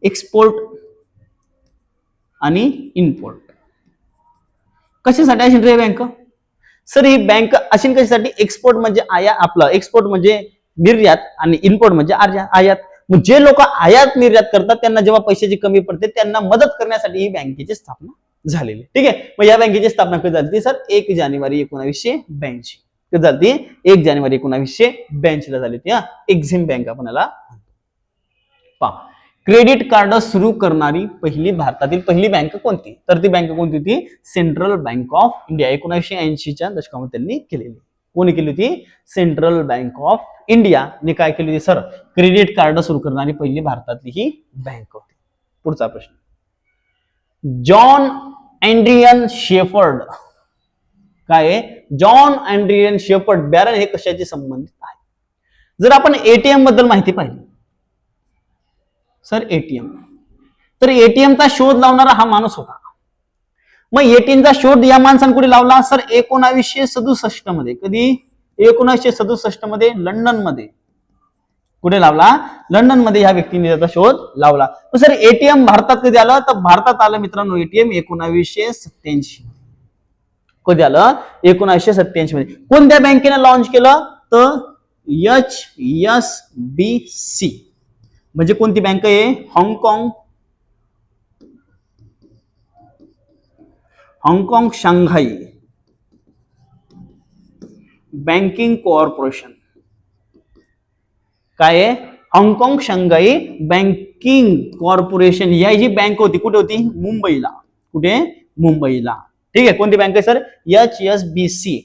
एक्सपोर्ट आणि इम्पोर्ट. कशासाठी अशी बँक सर, ही बँक अशी कशासाठी, एक्सपोर्ट म्हणजे आपलं एक्सपोर्ट म्हणजे निर्यात आणि इम्पोर्ट म्हणजे आयात. मग जे लोक आयात निर्यात करतात त्यांना जेव्हा पैशाची कमी पडते त्यांना मदत करण्यासाठी ही बँकेची स्थापना झालेली. ठीक आहे, मग या बँकेची स्थापना कधी झाली सर, 1 जानेवारी 1982. कधी झाली, 1 जानेवारी 1982 ला झाली ती. एक्झिम बँक आपण याला पहा. क्रेडिट कार्ड सुरू करणारी भारतातील पहिली बँक कोणती, तर ती बँक कोणती होती, सेंट्रल बँक ऑफ इंडिया. 1980च्या दशकामध्ये त्यांनी केलेली. कोणी केली होती, सेंट्रल बँक ऑफ इंडिया ने काय केली होती सर, क्रेडिट कार्ड सुरू करणारी पहिली भारतातली ही बँक होती. पुढचा प्रश्न, जॉन एंड्रियन शेफर्ड, काय, जॉन एंड्रियन शेफर्ड बॅरन हे कशाशी संबंधित आहे. जर आपण एटीएम बद्दल माहिती पाहिली सर, एटीएम, तर एटीएमचा शोध लावणारा हा माणूस होता. मग एटीएमचा शोध या माणसाने कुठे लावला सर, 1967 मध्ये. कधी, 1967 मध्ये लंडन मध्ये. कुठे लावला, लंडन मध्ये ह्या व्यक्तीने त्याचा शोध लावला. सर एटीएम भारतात कधी आलं, तर भारतात आलं मित्रांनो एटीएम 1987. कधी आलं, 1987 मध्ये. कोणत्या बँकेने लॉन्च केलं, तर HSBC. म्हणजे कोणती बँक आहे, हाँगकाँग शांघाई बँकिंग कॉर्पोरेशन. काय आहे? हाँगकाँग शंघाई बँकिंग कॉर्पोरेशन. ही जी बँक होती कुठे होती? मुंबईला. कुठे? मुंबईला. ठीक आहे. कोणती बँक आहे सर? HSBC,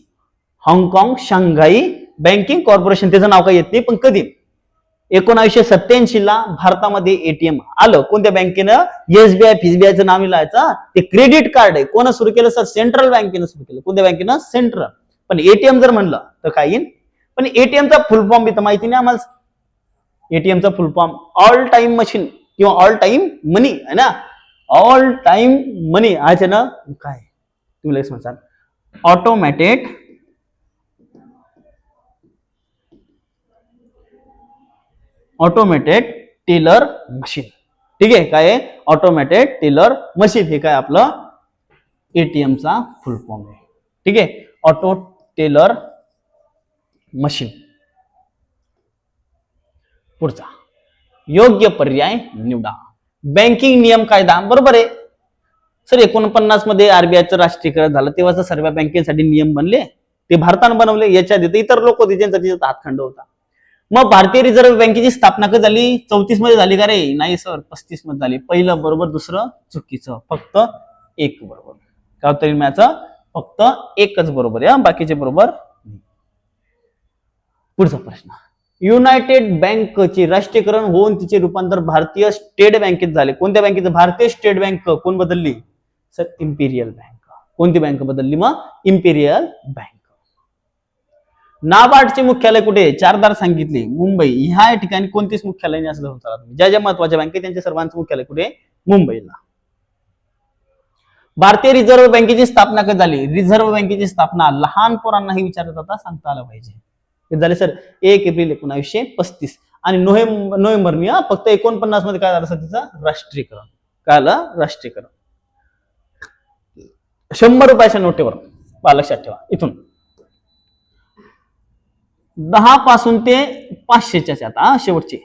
हाँगकाँग शंघाई बँकिंग कॉर्पोरेशन. त्याचं नाव काय येत नाही, पण कधी 1987 ला भारतामध्ये एटीएम आलं. कोणत्या बँकेनं? SBI फिसबीआयचं नाव लिहायचं. ते क्रेडिट कार्ड आहे. कोण सुरू केलं सर? सेंट्रल बँकेनं सुरू केलं. कोणत्या बँकेनं? सेंट्रल. पण एटीएम जर म्हणलं तर काय येईल? पण एटीएमचा फुल फॉर्म बी तर माहिती नाही आम्हाला. एटीएमचा full form all time machine किंवा ऑल टाइम मनी आहे ना. ऑल टाइम मनी आहे ना. काय तुम्ही लगेच म्हणसाल? Automated teller machine. ठीक आहे. काय आहे? Automated teller machine. हे काय आपलं एटीएमचा फुल फॉर्म आहे. ठीक आहे. Auto teller machine. पुढचा योग्य पर्याय निवडा. बँकिंग नियम कायदा. बरोबर आहे सर. 49 मध्ये आरबीआयचं राष्ट्रीयकरण झालं तेव्हा सर्व बँकेसाठी नियम बनले. ते भारतानं बनवले. याच्या आधी इतर लोक होते ज्यांचा तिचा हातखंड होता. मग भारतीय रिझर्व्ह बँकेची स्थापना कधी झाली? 34 मध्ये झाली का रे? नाही सर, 35 मध्ये झाली. पहिलं बरोबर, दुसरं चुकीचं. फक्त एक बरोबर. काय तरी मॅचं फक्त एकच बरोबर आहे, बाकीचे बरोबर. पुढचा प्रश्न. युनायटेड बँकचे राष्ट्रीयकरण होऊन तिचे रूपांतर भारतीय स्टेट बँकेत झाले. कोणत्या बँकेचं? भारतीय स्टेट बँक. कोण बदलली सर? Imperial bank. कोणती बँक बदलली मग? Imperial bank. नाबार्डचे मुख्यालय कुठे? चारदार सांगितले मुंबई. ह्या ठिकाणी कोणतीच मुख्यालय नाही असं धरून तुम्ही. ज्या ज्या महत्वाच्या बँकेत त्यांच्या सर्वांचं मुख्यालय कुठे? मुंबईला. भारतीय रिझर्व्ह बँकेची स्थापना कधी झाली? रिझर्व्ह बँकेची स्थापना लहान पोरांनाही विचारत आता सांगता आलं पाहिजे. हे झाले सर 1 एप्रिल 1935. आणि नोव्हेंबर मी फक्त 49 मध्ये काय झालं सर? तिचं राष्ट्रीयकरण. काय आलं? राष्ट्रीयकरण. 100 रुपयाच्या नोटेवर लक्षात ठेवा. इथून 10 पासून ते 500च्या आता शेवटचे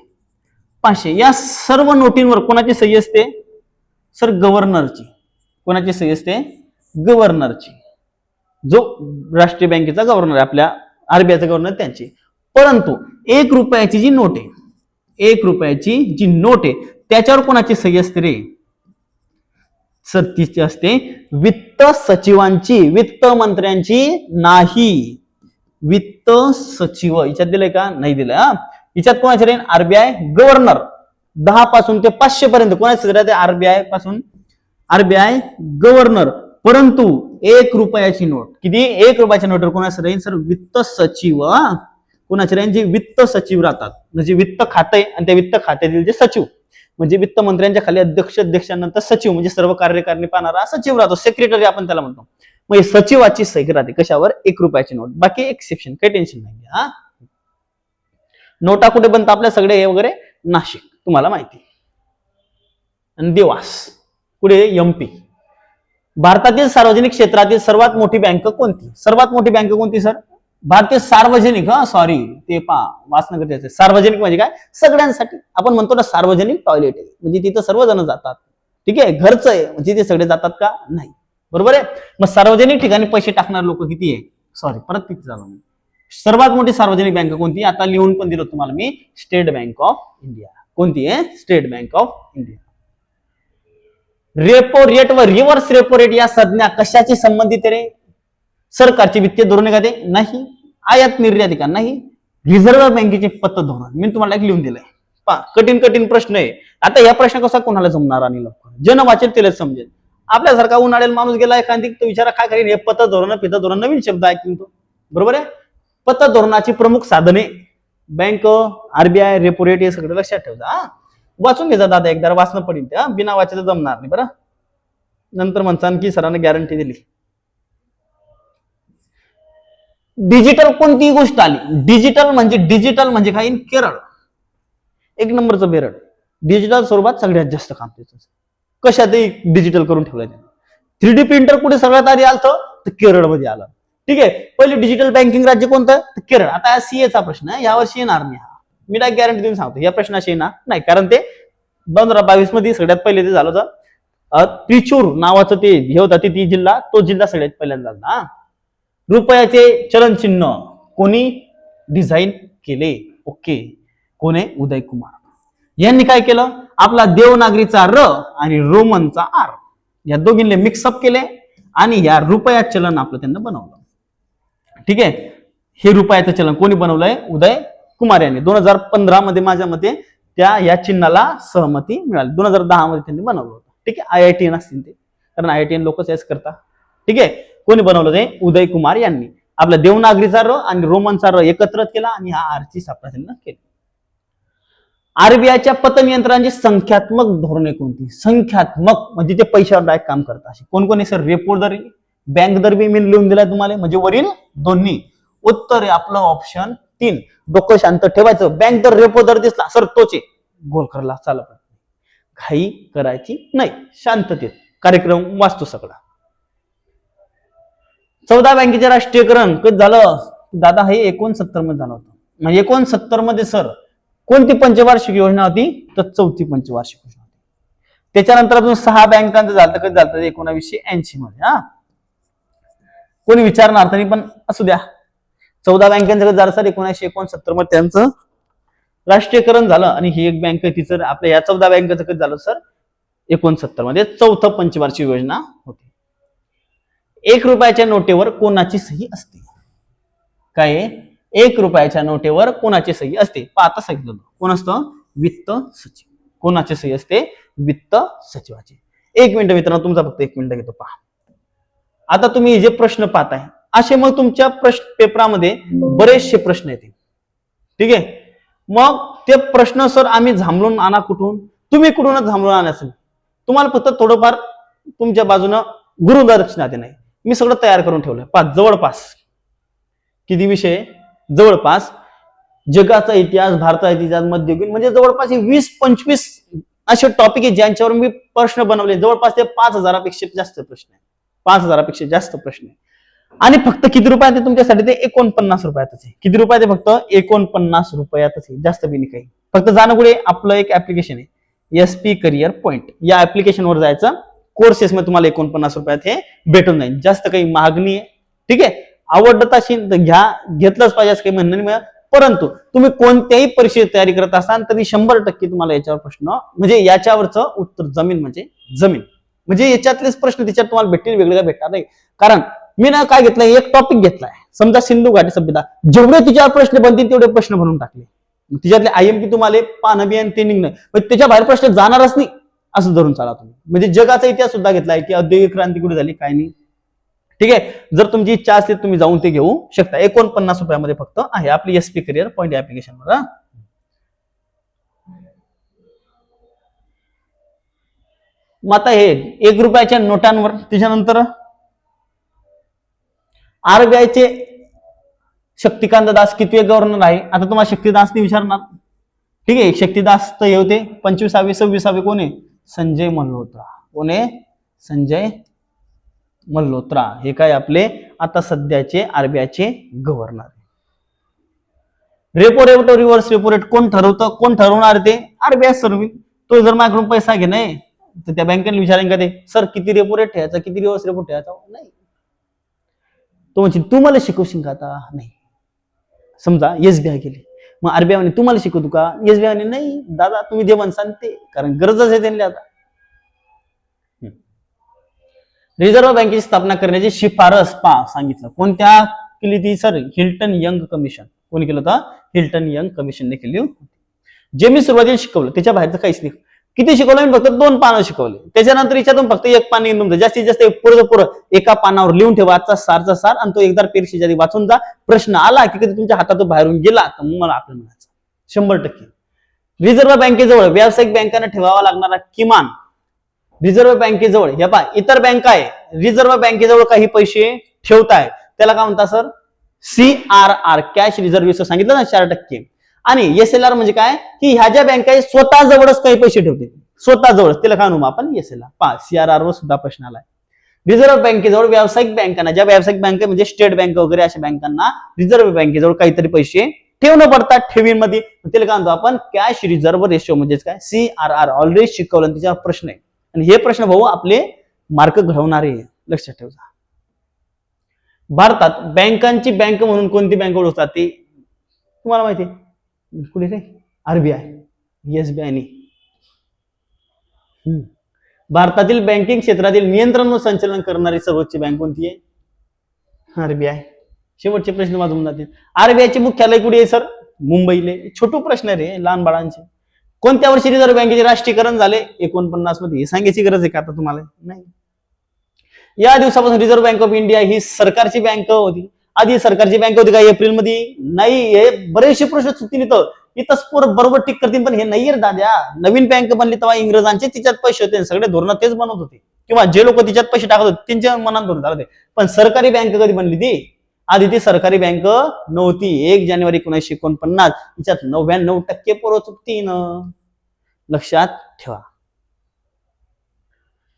500 या सर्व नोटींवर कोणाची सही असते सर? गव्हर्नरची. कोणाची सही असते? गव्हर्नरची. जो राष्ट्रीय बँकेचा गव्हर्नर आहे, आपल्या आरबीआयचा गव्हर्नर, त्यांची. परंतु 1 रुपयाची जी नोट आहे, 1 रुपयाची जी नोट आहे त्याच्यावर कोणाची सही असते रे सर? तिची असते वित्त सचिवांची. वित्त मंत्र्यांची नाही. वित्त सचिव हिच्यात दिलंय का? नाही दिलंय. हिच्यात कोणाचे राहील? RBI governor. 10 पासून ते 500 पर्यंत कोणाचे राहते? आरबीआय पासून आरबीआय गव्हर्नर. परंतु 1 रुपयाची नोट, किती? 1 रुपयाच्या नोटवर कोणाचे राहील सर? वित्त सचिव. कोणाचे राहील? जे वित्त सचिव राहतात, म्हणजे वित्त खाते आणि त्या वित्त खात्यातील जे सचिव, म्हणजे वित्त मंत्र्यांच्या खाली अध्यक्ष, अध्यक्षानंतर सचिव, म्हणजे सर्व कार्यकारणी पाहणारा सचिव राहतो. सेक्रेटरी आपण त्याला म्हणतो. मग सचिवाची सही राहते कशावर? 1 रुपयाची नोट. बाकी एक्सेप्शन, काही टेन्शन नाही. हा, नोटा कुठे बनतात आपल्या सगळे हे वगैरे? नाशिक, तुम्हाला माहिती. आणि देवास कुठे? एमपी. भारतातील सार्वजनिक क्षेत्रातील सर्वात मोठी बँक कोणती? सर्वात मोठी बँक कोणती सर? भारतीय सार्वजनिक. साॉरी, ते वाचणं गरजेचं आहे. सार्वजनिक म्हणजे काय? सगळ्यांसाठी. आपण म्हणतो ना सार्वजनिक टॉयलेट आहे, म्हणजे तिथं सर्वजण जातात. ठीक आहे. घरचं आहे म्हणजे ते सगळे जातात का? नाही. बरोबर आहे. मग सार्वजनिक ठिकाणी पैसे टाकणारे लोक किती आहे? सॉरी, परत किती झालं मी. सर्वात मोठी सार्वजनिक बँक कोणती? आता लिहून पण दिलं तुम्हाला मी. State Bank of India. कोणती आहे? State Bank of India. Repo rate व रिव्हर्स रेपो रेट या संज्ञा कशाची संबंधित रे? सरकारची वित्तीय धोरणे का? ते नाही. आयात निर्यात का? नाही. रिझर्व्ह बँकेचे पतधोरण मी तुम्हाला एक लिहून दिलंय. कठीण कठीण प्रश्न आहे. आता या प्रश्न कसा कोणाला जमणार? आणि लवकर जन वाचेल त्याला समजेल. आपल्यासारखा उन्हाळ्याला माणूस गेला एखादी तो विचारा काय करेल? हे पतधोरण, पितधोरण, नवीन शब्द ऐकून तो. बरोबर आहे. पतधोरणाची प्रमुख साधने बँक, आरबीआय, रेपो रेट हे सगळं लक्षात ठेवता. वाचून घ्यायचा दादा, एकदा वाचणं पडेल. त्या बिना वाचायचं जमणार नाही बरं. नंतर म्हणसान की सरांनी गॅरंटी दिली. डिजिटल कोणतीही गोष्ट आली, डिजिटल म्हणजे काय? केरळ 1 नंबरचं बेरड. डिजिटल स्वरूपात सगळ्यात जास्त काम त्याचं. कशातही डिजिटल करून ठेवलंय. 3D प्रिंटर कुठे सगळ्यात आधी आलं? तर केरळमध्ये आलं. ठीक आहे. पहिले डिजिटल बँकिंग राज्य कोणतं? तर केरळ. आता सीएचा प्रश्न आहे, यावर्षी येणार नाही. मी डायरेक्ट गॅरंटी देऊन सांगतो या प्रश्नाशी येणार नाही, कारण ते 2022 मध्ये सगळ्यात पहिले ते झालं होतं. त्रिचूर नावाचं ते हे होतं, ती जिल्हा, तो जिल्हा सगळ्यात पहिल्यांदा झाला. रुपयाचे चलन चिन्ह कोणी डिझाईन केले? ओके, कोण आहे? उदय कुमार यांनी काय केलं? आपला देवनागरीचा र आणि रोमनचा आर या दोघींनी मिक्सअप केले आणि या रुपया चलन आपलं त्यांना बनवलं. ठीक आहे, हे रुपयाचं चलन कोणी बनवलंय? उदय कुमार यांनी. 2015 मध्ये माझ्या मते त्या या चिन्हाला सहमती मिळाली. 2010 मध्ये त्यांनी बनवलं होतं. ठीक आहे, IITN असतील ते, कारण IITN लोकच याच करतात. ठीक आहे, कोणी बनवलं ते? उदय कुमार यांनी. आपला देवनागरीचा र आणि रोमनचा र एकत्र केला आणि हा आरची स्थापना त्यांना केली. आरबीआयच्या पतनियंत्रणाची संख्यात्मक धोरणे कोणती? संख्यात्मक म्हणजे ते पैशावर डायरेक्ट काम करतात. असे कोण सर? रेपो दर, बँक दर बी मी लिहून दिलाय तुम्हाला, म्हणजे वरील दोन्ही. उत्तर आहे आपलं ऑप्शन 3. डोकं शांत ठेवायचं. बँक दर, रेपो दर दिसला सर तोच आहे. गोल करला चालत नाही, घाई करायची नाही, शांततेत कार्यक्रम वाचतो सगळा. 14 बँकेचे राष्ट्रीयकरण कधी झालं दादा? हे 69 मध्ये झालं होतं. म्हणजे 69 मध्ये सर कोणती पंचवार्षिक योजना होती? तर चौथी पंचवार्षिक योजना होती. त्याच्यानंतर अजून 6 बँकांचं झालं. कधी झालं? 1980 मध्ये. हा, कोणी विचारणार तरी पण असू द्या. 14 बँकांचं कधी झालं सर? 1969 मध्ये त्यांचं राष्ट्रीयकरण झालं. आणि ही एक बँक आहे तिचं, आपल्या या 14 बँकांचं कधी झालं सर? 69 मध्ये. चौथं पंचवार्षिक योजना होती. 1 रुपयाच्या नोटेवर कोणाची सही असते? काय? 1 रुपयाच्या नोटेवर कोणाची सही असते? आता सांगितलं कोण असतं? वित्त सचिव. कोणाची सही असते? वित्त सचिवाची. 1 मिनिट मित्रांनो, तुमचा फक्त 1 मिनिट घेतो पहा. आता तुम्ही जे प्रश्न पाहताय असे मग तुमच्या प्रश्न पेपरामध्ये बरेचसे प्रश्न येतील. ठीक आहे, मग ते प्रश्न सर आम्ही झांबळून आणा कुठून? तुम्ही कुठूनच झांबळून आणायचं. तुम्हाला फक्त थोडंफार तुमच्या बाजूनं गुरुदक्षिणा देणे. मी सगळं तयार करून ठेवलंय. जवळपास किती विषय? जवळपास जगाचा इतिहास, भारताचा इतिहास, मध्ययुगीन, म्हणजे जवळपास 20-25 असे टॉपिक आहे ज्यांच्यावर मी प्रश्न बनवले. जवळपास ते 5000पेक्षा जास्त प्रश्न आहे. 5000पेक्षा जास्त प्रश्न आहे. आणि फक्त किती रुपयात आहे तुमच्यासाठी? ते 49 रुपयातच आहे. किती रुपयात आहे? फक्त 49 रुपयातच आहे, जास्त बी नाही काही. फक्त जाणं कुठे? आपलं एक ऍप्लिकेशन आहे SP करिअर पॉइंट. या ऍप्लिकेशनवर जायचं. कोर्सेस मध्ये तुम्हाला 49 रुपयात हे भेटून जाईल. जास्त काही मागणी आहे. ठीक आहे, आवडत असेल तर घ्या, घेतलंच पाहिजे असं काही म्हणणं नाही. परंतु तुम्ही कोणत्याही परीक्षेची तयारी करत असाल तरी 100% तुम्हाला याच्यावर प्रश्न, म्हणजे याच्यावरचं उत्तर जमीन म्हणजे जमीन, म्हणजे याच्यातलेच प्रश्न त्याच्यात तुम्हाला भेटतील, वेगवेगळ्या भेटणार नाही. कारण मी ना काय घेतलंय? एक टॉपिक घेतलाय. समजा सिंधू घाटी सभ्यता, जेवढे तिच्यावर प्रश्न बनतील तेवढे प्रश्न बनवून टाकले. तिच्यातले IMP तुम्हाला पानं बियान ते निघणं, त्याच्या बाहेर प्रश्न जाणारच नाही असं धरून चाला तुम्ही. म्हणजे जगाचा इतिहास सुद्धा घेतलाय की औद्योगिक क्रांती कुठे झाली, काय नाही. ठीक आहे, जर तुमची इच्छा असली तुम्ही जाऊन ते घेऊ शकता. 49 रुपयामध्ये फक्त आहे आपली SP करिअर पॉइंट ऍप्लिकेशनवर. मग आता हे 1 रुपयाच्या नोटांवर, त्याच्यानंतर RBIचे शक्तिकांत दास कितवे गव्हर्नर आहे? आता तुम्हाला शक्तिदासने विचारणार. ठीक आहे, शक्तिदास तर होते 25वे 26वे. कोण आहे? संजय मल्होत्रा. कोण आहे? संजय मल्होत्रा. हे काय आपले आता सध्याचे RBIचे governor. Repo rate, reverse repo rate कोण ठरवतं? कोण ठरवणार ते? RBI सर्व. तो जर माझ्याकडून पैसा घे नाही तर त्या बँकेने विचारेन का ते सर किती रेपो रेट ठेवायचा, किती रिव्हर्स रेपो ठेवायचा? नाही. तो म्हणजे तू मला शिकवशील का? आता नाही. समजा SBI गेली, मग RBI म्हणे तू मला शिकवतो का? SBI म्हणे नाही दादा तुम्ही जे म्हणसान ते, कारण गरजच आहे त्यांनी. आता रिझर्व्ह बँकेची स्थापना करण्याची शिफारस सांगितलं. कोणत्या केली ती सर? Hilton young commission. कोणी केलं होतं? हिल्टन यंग कमिशनने केली होती. जे मी सुरुवातीला शिकवलं त्याच्या बाहेरचं काहीच नाही. किती शिकवलं मी? फक्त 2 पानं शिकवले. त्याच्यानंतर याच्यातून फक्त 1 पान येऊन जास्तीत जास्त पुरं एका पानावर लिहून ठेवा आजचा सारचा सार, आणि तो एकदा परीक्षेच्या आधी वाचून जा. प्रश्न आला की कधी तुमच्या हातातून बाहेरून गेला तर मग मला आपलं म्हणायचं 100%. रिझर्व्ह बँकेजवळ व्यावसायिक बँकांना ठेवावा लागणारा किमान, रिझर्व्ह बँकेजवळ हे पहा इतर बँक आहे, रिझर्व्ह बँकेजवळ काही पैसे ठेवताय त्याला काय म्हणतात सर? CRR, कॅश रिझर्व्ह सांगितलं ना 4%. आणि SLR म्हणजे काय? की ह्या ज्या बँका आहे स्वतः जवळच काही पैसे ठेवते, स्वतः जवळच, त्याला काय म्हणू आपण? SLR. पहा CRR वर सुद्धा प्रश्न आलाय. रिझर्व्ह बँकेजवळ व्यावसायिक बँकांना, ज्या व्यावसायिक बँका म्हणजे स्टेट बँक वगैरे अशा बँकांना रिझर्व्ह बँकेजवळ काहीतरी पैसे ठेवणं पडतात ठेवींमध्ये, त्याला काय म्हणतो आपण? कॅश रिझर्व्ह रेशो म्हणजेच काय? CRR. ऑलरेडी शिकवलं, त्याच्यावर प्रश्न आहे. आणि हे प्रश्न भाऊ आपले मार्क घडवणारे, लक्षात ठेवा. भारतात बँकांची बँक म्हणून कोणती बँक ओळखतात ते तुम्हाला माहिती आहे? कुठे रे? RBI, SBI नाही. भारतातील बँकिंग क्षेत्रातील नियंत्रण व संचालन करणारी सर्वोच्च बँक कोणती आहे? RBI. शेवटचे प्रश्न वाजून जातील. RBI चे मुख्यालय कुठे आहे सर? मुंबईले. छोटू प्रश्न रे लहान बाळांचे. कोणत्या वर्षी रिझर्व्ह बँकेचे राष्ट्रीयकरण झाले? 49 मध्ये. सांगायची गरज आहे का आता तुम्हाला? नाही. या दिवसापासून रिझर्व्ह बँक ऑफ इंडिया ही सरकारची बँक होती. आधी सरकारची बँक होती का एप्रिल मध्ये? नाही. हे बरेचसे प्रश्न चुकतील इथं बरोबर टिक करतील, पण हे नाहीये दाद्या. नवीन बँक बनली तेव्हा इंग्रजांचे तिच्यात पैसे होते, सगळे धोरण तेच बनवत होते, किंवा जे लोक तिच्यात पैसे टाकत होते त्यांच्या मनात धोरण झालं ते. पण सरकारी बँक कधी बनली ती? आधी ती सरकारी बँक नव्हती. 1 जानेवारी 1949. तिच्यात 99% पोरं चुकतीन. लक्षात ठेवा.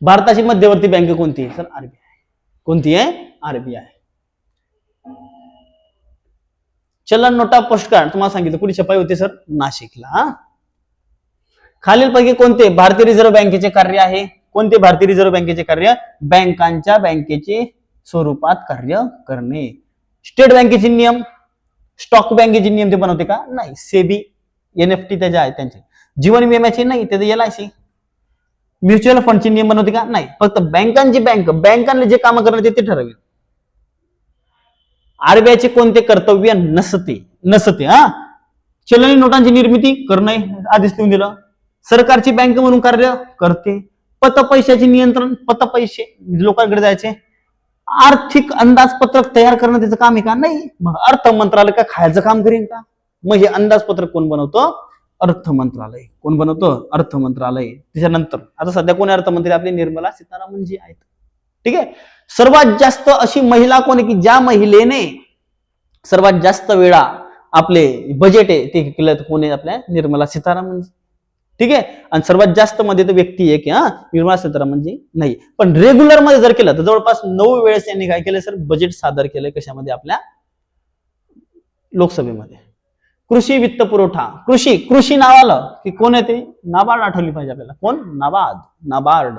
भारताची मध्यवर्ती बँक कोणती आहे सर? RBI. कोणती आहे? RBI. चलन नोटा पोस्टकार्ड तुम्हाला सांगितलं कुठे छपाई होते सर? नाशिकला. खालीलपैकी कोणते भारतीय रिझर्व्ह बँकेचे कार्य आहे? कोणते भारतीय रिझर्व्ह बँकेचे कार्य? बँकांच्या बँकेचे स्वरूपात कार्य करणे. स्टेट बँकेचे नियम, स्टॉक बँकेचे नियम ते बनवते का? नाही. सेबी, NFT त्याचे आहेत त्यांचे. जीवन विम्याचे नाही, त्याचे LIC. म्युच्युअल फंडचे नियम बनवते का? नाही. फक्त बँकांची बँकांना जे काम करण्याचे ते ठरवेल. RBI चे कोणते कर्तव्य नसते? चलनी नोटांची निर्मिती करणे, आधीच लिहून दिलं. सरकारची बँक म्हणून कार्य करते. पतपैशाचे नियंत्रण, पतपैसे लोकांकडे जायचे. आर्थिक अंदाजपत्रक तयार करणं त्याचं काम आहे का? नाही. मग अर्थ मंत्रालय का खायचं काम करेन का? मग हे अंदाजपत्रक कोण बनवतो? अर्थ मंत्रालय. कोण बनवतो? अर्थ मंत्रालय. त्याच्यानंतर आता सध्या कोण अर्थमंत्री? आपली निर्मला सीतारामन जी आहेत. ठीक आहे. सर्वात जास्त अशी महिला कोण आहे की ज्या महिलेने सर्वात जास्त वेळा आपले बजेट आहे ते केलं? कोण आहे? आपल्या निर्मला सीतारामन. ठीक आहे. आणि सर्वात जास्त मध्ये तर व्यक्ती आहे की निर्मला सीतारामन जी नाही. पण रेग्युलर मध्ये जर केलं तर जवळपास 9 वेळेस त्यांनी काय केलं सर? बजेट सादर केलंय. कशामध्ये? आपल्या लोकसभेमध्ये. कृषी वित्त पुरवठा. कृषी नाव आलं की कोण आहे ते? नाबार्ड आठवली पाहिजे आपल्याला. कोण? नाबार्ड.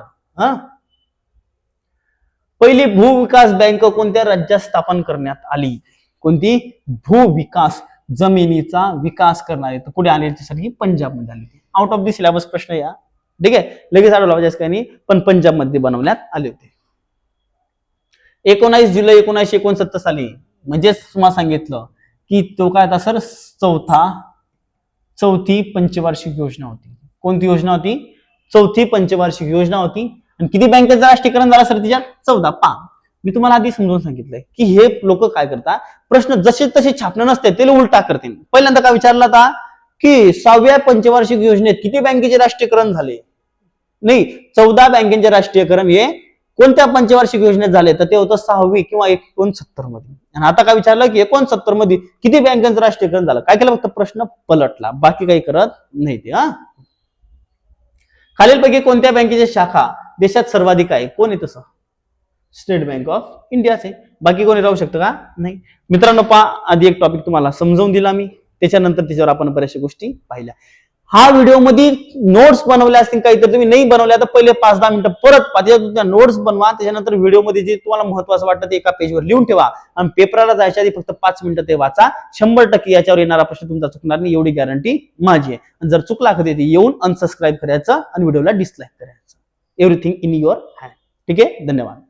पहिली भूविकास बँक कोणत्या राज्यात स्थापन करण्यात आली? कोणती? भूविकास, जमिनीचा विकास करणारी. तर कुठे आली त्यासाठी? पंजाब मध्ये आली. आउट ऑफ दी सिलेबस प्रश्न या. ठीक आहे. लगेच आढळला पाहिजे काही नाही, पण पंजाब मध्ये बनवण्यात आले होते. 19 जुलै 1969 साली, म्हणजेच तुम्हाला सांगितलं की तो काय होता सर? चौथी पंचवार्षिक योजना होती. कोणती योजना होती? चौथी पंचवार्षिक योजना होती. आणि किती बँकेचं राष्ट्रीयकरण झालं सर तिच्यात? 14. मी तुम्हाला आधी समजून सांगितलंय की हे लोक काय करतात, प्रश्न जसे तसे छापणं नसते, ते उलटा करतील. पहिल्यांदा काय विचारला होता की 6व्या पंचवार्षिक योजनेत किती बँकेचे राष्ट्रीयकरण झाले? नाही, 14 बँकेचे राष्ट्रीयकरण हे कोणत्या पंचवार्षिक योजनेत झाले? तर ते होतं 6वी किंवा 69 मध्ये. आणि आता काय विचारलं की 69 मध्ये किती बँकांचं राष्ट्रीयकरण झालं? काय केलं? फक्त प्रश्न पलटला, बाकी काही करत नाही ते. खालीलपैकी कोणत्या बँकेच्या शाखा देशात सर्वाधिक आहे? कोण आहे तसं? स्टेट बँक ऑफ इंडियाचे. बाकी कोणी राहू शकतं का? नाही. मित्रांनो पहा, आधी एक टॉपिक तुम्हाला समजावून दिला मी, त्याच्यानंतर त्याच्यावर आपण बऱ्याचशा गोष्टी पाहिल्या. हा व्हिडिओ मध्ये नोट्स बनवल्या असतील काही, तर तुम्ही नाही बनवल्या तर पहिले 5-10 मिनिटं परत पाहिजे नोट्स बनवा. त्याच्यानंतर व्हिडिओ मध्ये जे तुम्हाला महत्वाचं वाटतं ते एका पेजवर लिहून ठेवा आणि पेपरला जायच्या आधी फक्त 5 मिनिटं ते वाचा. 100% याच्यावर येणारा प्रश्न तुमचा चुकणार नाही, एवढी गॅरंटी माझी आहे. आणि जर चुकला कधी ते येऊन अनसबस्क्राईब करायचं आणि व्हिडिओला डिसलाईक करायचं. Everything in your hand. ठीक आहे. धन्यवाद.